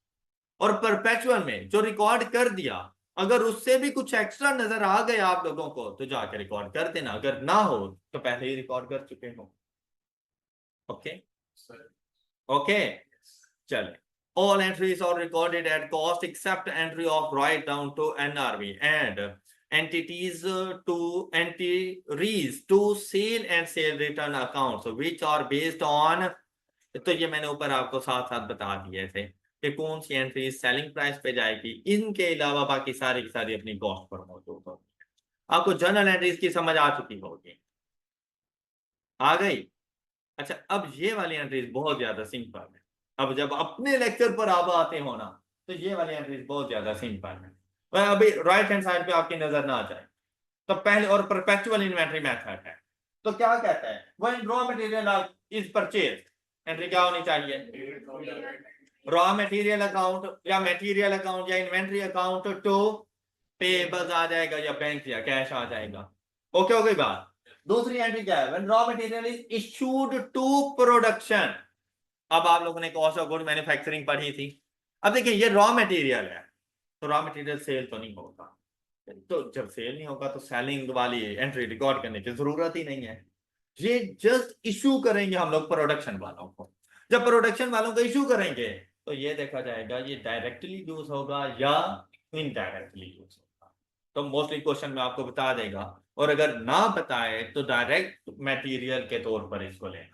और परपेचुअल में जो रिकॉर्ड कर दिया, अगर उससे भी कुछ एक्स्ट्रा नजर आ गया आप लोगों को तो जाके रिकॉर्ड कर देना, अगर ना हो तो पहले ही रिकॉर्ड कर चुके हो। ओके ओके, चले। All entries are recorded at cost except entry of write down to NRV and entities to sale and sale return accounts which are based on, तो ये मैंने ऊपर आपको साथ साथ बता दिए थे कि कौन सी एंट्री सेलिंग प्राइस पे जाएगी, इनके अलावा बाकी सारी की सारी अपनी कॉस्ट पर मौजूद होगी। आपको जर्नल एंट्रीज की समझ आ चुकी होगी, आ गई? अच्छा, अब ये वाली एंट्रीज बहुत ज्यादा सिंपल है। अब जब अपने लेक्चर पर आप आते हो ना, तो ये वाली एंट्रीज बहुत ज्यादा सिंपल है। वह अभी राइट हैंड साइड पे आपकी नजर ना आ जाए, तो पहले और परपेचुअल इन्वेंट्री मेथड है, तो क्या कहता है, when raw material is purchase, entry क्या होनी चाहिए? रॉ मटेरियल अकाउंट या मटेरियल अकाउंट या इन्वेंट्री अकाउंट टू पेबल्स आ जाएगा, या बैंक या कैश आ जाएगा। ओके हो गई बात? दूसरी एंट्री क्या है? When raw material is issued to production. अब आप लोगों ने कॉस्ट ऑफ गुड मैन्युफैक्चरिंग पढ़ी थी। अब देखिए, ये रॉ मटेरियल है, तो रॉ मटेरियल सेल तो नहीं होगा, तो जब सेल नहीं होगा तो सेलिंग वाली एंट्री रिकॉर्ड करने की जरूरत ही नहीं है। ये जस्ट इशू करेंगे हम लोग प्रोडक्शन वालों को। जब प्रोडक्शन वालों को इशू करेंगे तो ये देखा जाएगा ये डायरेक्टली यूज होगा या इनडायरेक्टली यूज होगा। तो मोस्टली क्वेश्चन में आपको बता देगा, और अगर ना बताए तो डायरेक्ट मटेरियल के तौर पर इसको लेना।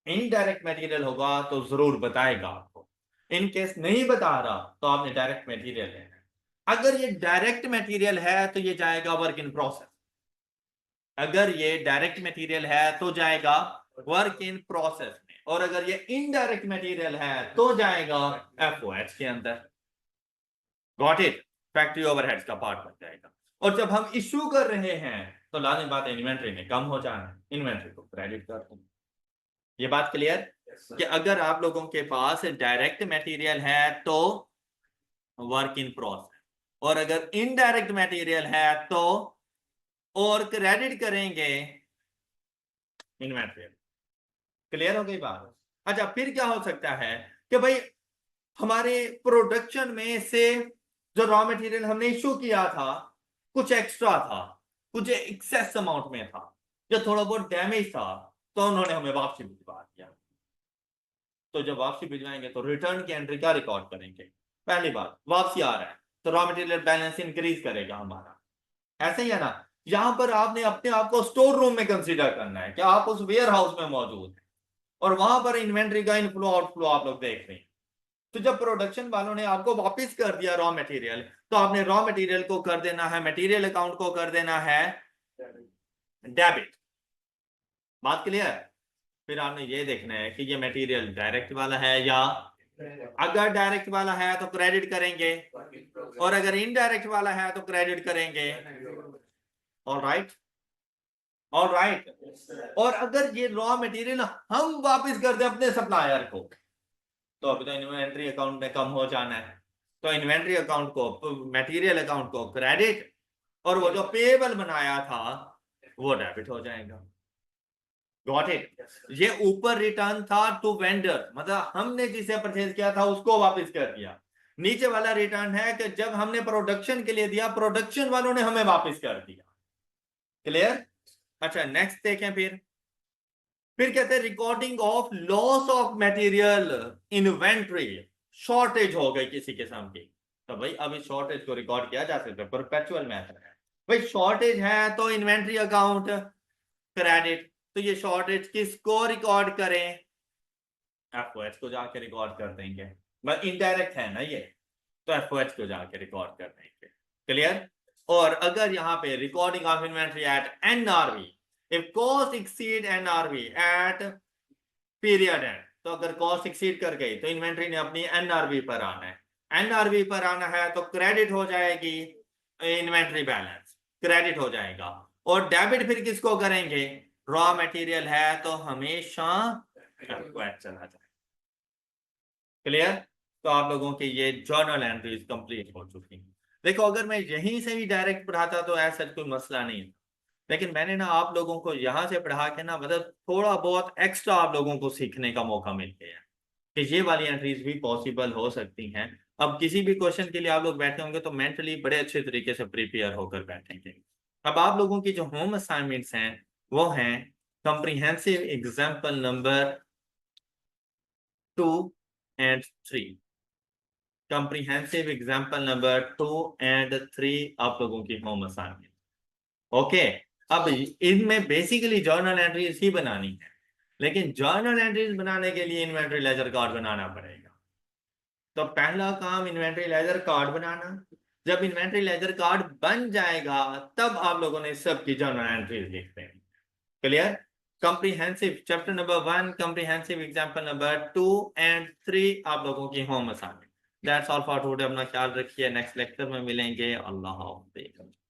इनडायरेक्ट मटेरियल होगा तो जरूर बताएगा आपको, इन केस नहीं बता रहा तो आपने डायरेक्ट मटेरियल लेना है। अगर ये डायरेक्ट मटेरियल है तो ये जाएगा वर्क इन प्रोसेस, अगर ये डायरेक्ट मटेरियल है तो जाएगा वर्क इन प्रोसेस में, और अगर ये इनडायरेक्ट मटेरियल है तो जाएगा एफओएच के अंदर। Got it? फैक्ट्री ओवरहेड्स का पार्ट बन जाएगा। और जब हम इश्यू कर रहे हैं तो लाजिम बात है इन्वेंट्री में कम हो जाना है, इन्वेंट्री को क्रेडिट कर दूंगा। ये बात क्लियर? कि अगर आप लोगों के पास डायरेक्ट मटेरियल है तो वर्क इन प्रोसेस, और अगर इनडायरेक्ट मटेरियल है तो और क्रेडिट करेंगे इन्वेंट्री। क्लियर हो गई बात? अच्छा, फिर क्या हो सकता है कि भाई हमारे प्रोडक्शन में से जो रॉ मटेरियल हमने इशू किया था कुछ एक्स्ट्रा था, कुछ एक्सेस अमाउंट में था, जो थोड़ा बहुत डैमेज था, तो उन्होंने हमें वापसी भिजवा दिया। तो जब वापसी भिजवाएंगे तो रिटर्न की एंट्री क्या रिकॉर्ड करेंगे? पहली बात, वापसी आ रहा है तो रॉ मटेरियल बैलेंस इंक्रीज करेगा हमारा, ऐसे ही है ना? यहाँ पर आपने अपने आप को स्टोर रूम में कंसीडर करना है कि आप उस वेयर हाउस में मौजूद हैं और वहां पर इन्वेंट्री का इनफ्लो आउटफ्लो आप लोग देख रहे हैं। तो जब प्रोडक्शन वालों ने आपको वापस कर दिया रॉ मटेरियल, तो आपने रॉ मटेरियल को कर देना है, मटेरियल अकाउंट को कर देना है डेबिट। बात क्लियर है? फिर आपने ये देखना है कि ये मटेरियल डायरेक्ट वाला है या, अगर डायरेक्ट वाला है तो क्रेडिट करेंगे और अगर इनडायरेक्ट वाला है तो क्रेडिट करेंगे। All right, all right. और अगर ये रॉ मटेरियल हम वापस कर दे अपने सप्लायर को, तो अभी तो इन्वेंट्री अकाउंट में कम हो जाना है, तो इन्वेंट्री अकाउंट को, मटेरियल अकाउंट को क्रेडिट, और वो जो पेएबल बनाया था वो डेबिट हो जाएगा। Got it? ये ऊपर रिटर्न था टू वेंडर, मतलब हमने जिसे परचेज किया था उसको वापस कर दिया। नीचे वाला रिटर्न है कि जब हमने प्रोडक्शन के लिए दिया, प्रोडक्शन वालों ने हमें वापस कर दिया। क्लियर? अच्छा, नेक्स्ट देखें। फिर कहते हैं recording of loss of material inventory. Shortage हो गई किसी किस्म की, तो भाई अब इस शॉर्टेज को रिकॉर्ड किया जा सकता है, परपेचुअल मेथड है। भाई शॉर्टेज है तो इन्वेंट्री अकाउंट क्रेडिट, तो ये शॉर्टेज किसको रिकॉर्ड करें? एफओएच को जाके रिकॉर्ड कर देंगे, बस इनडायरेक्ट है ना ये, तो एफओएच को जाके रिकॉर्ड कर देंगे। क्लियर? और अगर यहाँ पे recording of inventory at NRV, if cost exceed NRV at period end, तो अगर कॉस्ट एक्सीड कर गई तो इन्वेंट्री ने अपनी एनआरवी पर आना है। एनआरवी पर आना है तो क्रेडिट हो जाएगी, इन्वेंट्री बैलेंस क्रेडिट हो जाएगा। और डेबिट फिर किसको करेंगे? रॉ मटेरियल है तो हमेशा चला जाए। क्लियर? तो आप लोगों की ये जर्नल एंट्रीज कंप्लीट हो चुकी हैं। देखो, अगर मैं यहीं से ही डायरेक्ट पढ़ाता तो ऐसा कोई मसला नहीं है, लेकिन मैंने ना आप लोगों को यहाँ से पढ़ा के ना, मतलब थोड़ा बहुत एक्स्ट्रा आप लोगों को सीखने का मौका मिल गया है कि ये वाली एंट्रीज भी पॉसिबल हो सकती हैं। अब किसी भी क्वेश्चन के लिए आप लोग बैठे होंगे तो मेंटली बड़े अच्छे तरीके से प्रिपेयर होकर बैठेंगे। अब आप लोगों की जो होम असाइनमेंट्स हैं वो हैं comprehensive example number 2 and 3। Comprehensive example number 2 and 3 आप लोगों की होम असाइनमेंट। ओके, अब इनमें बेसिकली जर्नल एंट्रीज ही बनानी है, लेकिन जर्नल एंट्रीज बनाने के लिए इन्वेंट्री लेजर कार्ड बनाना पड़ेगा। तो पहला काम इन्वेंट्री लेजर कार्ड बनाना। जब इन्वेंट्री लेजर कार्ड बन जाएगा तब आप लोगों ने सबकी जर्नल एंट्रीज लिखते हैं। Clear? Comprehensive chapter number 1, comprehensive example number 2 and 3 आप लोगों की home assignment. That's all for today. अपना ख्याल रखिए, नेक्स्ट लेक्चर में मिलेंगे। अल्लाह हाफ़िज़।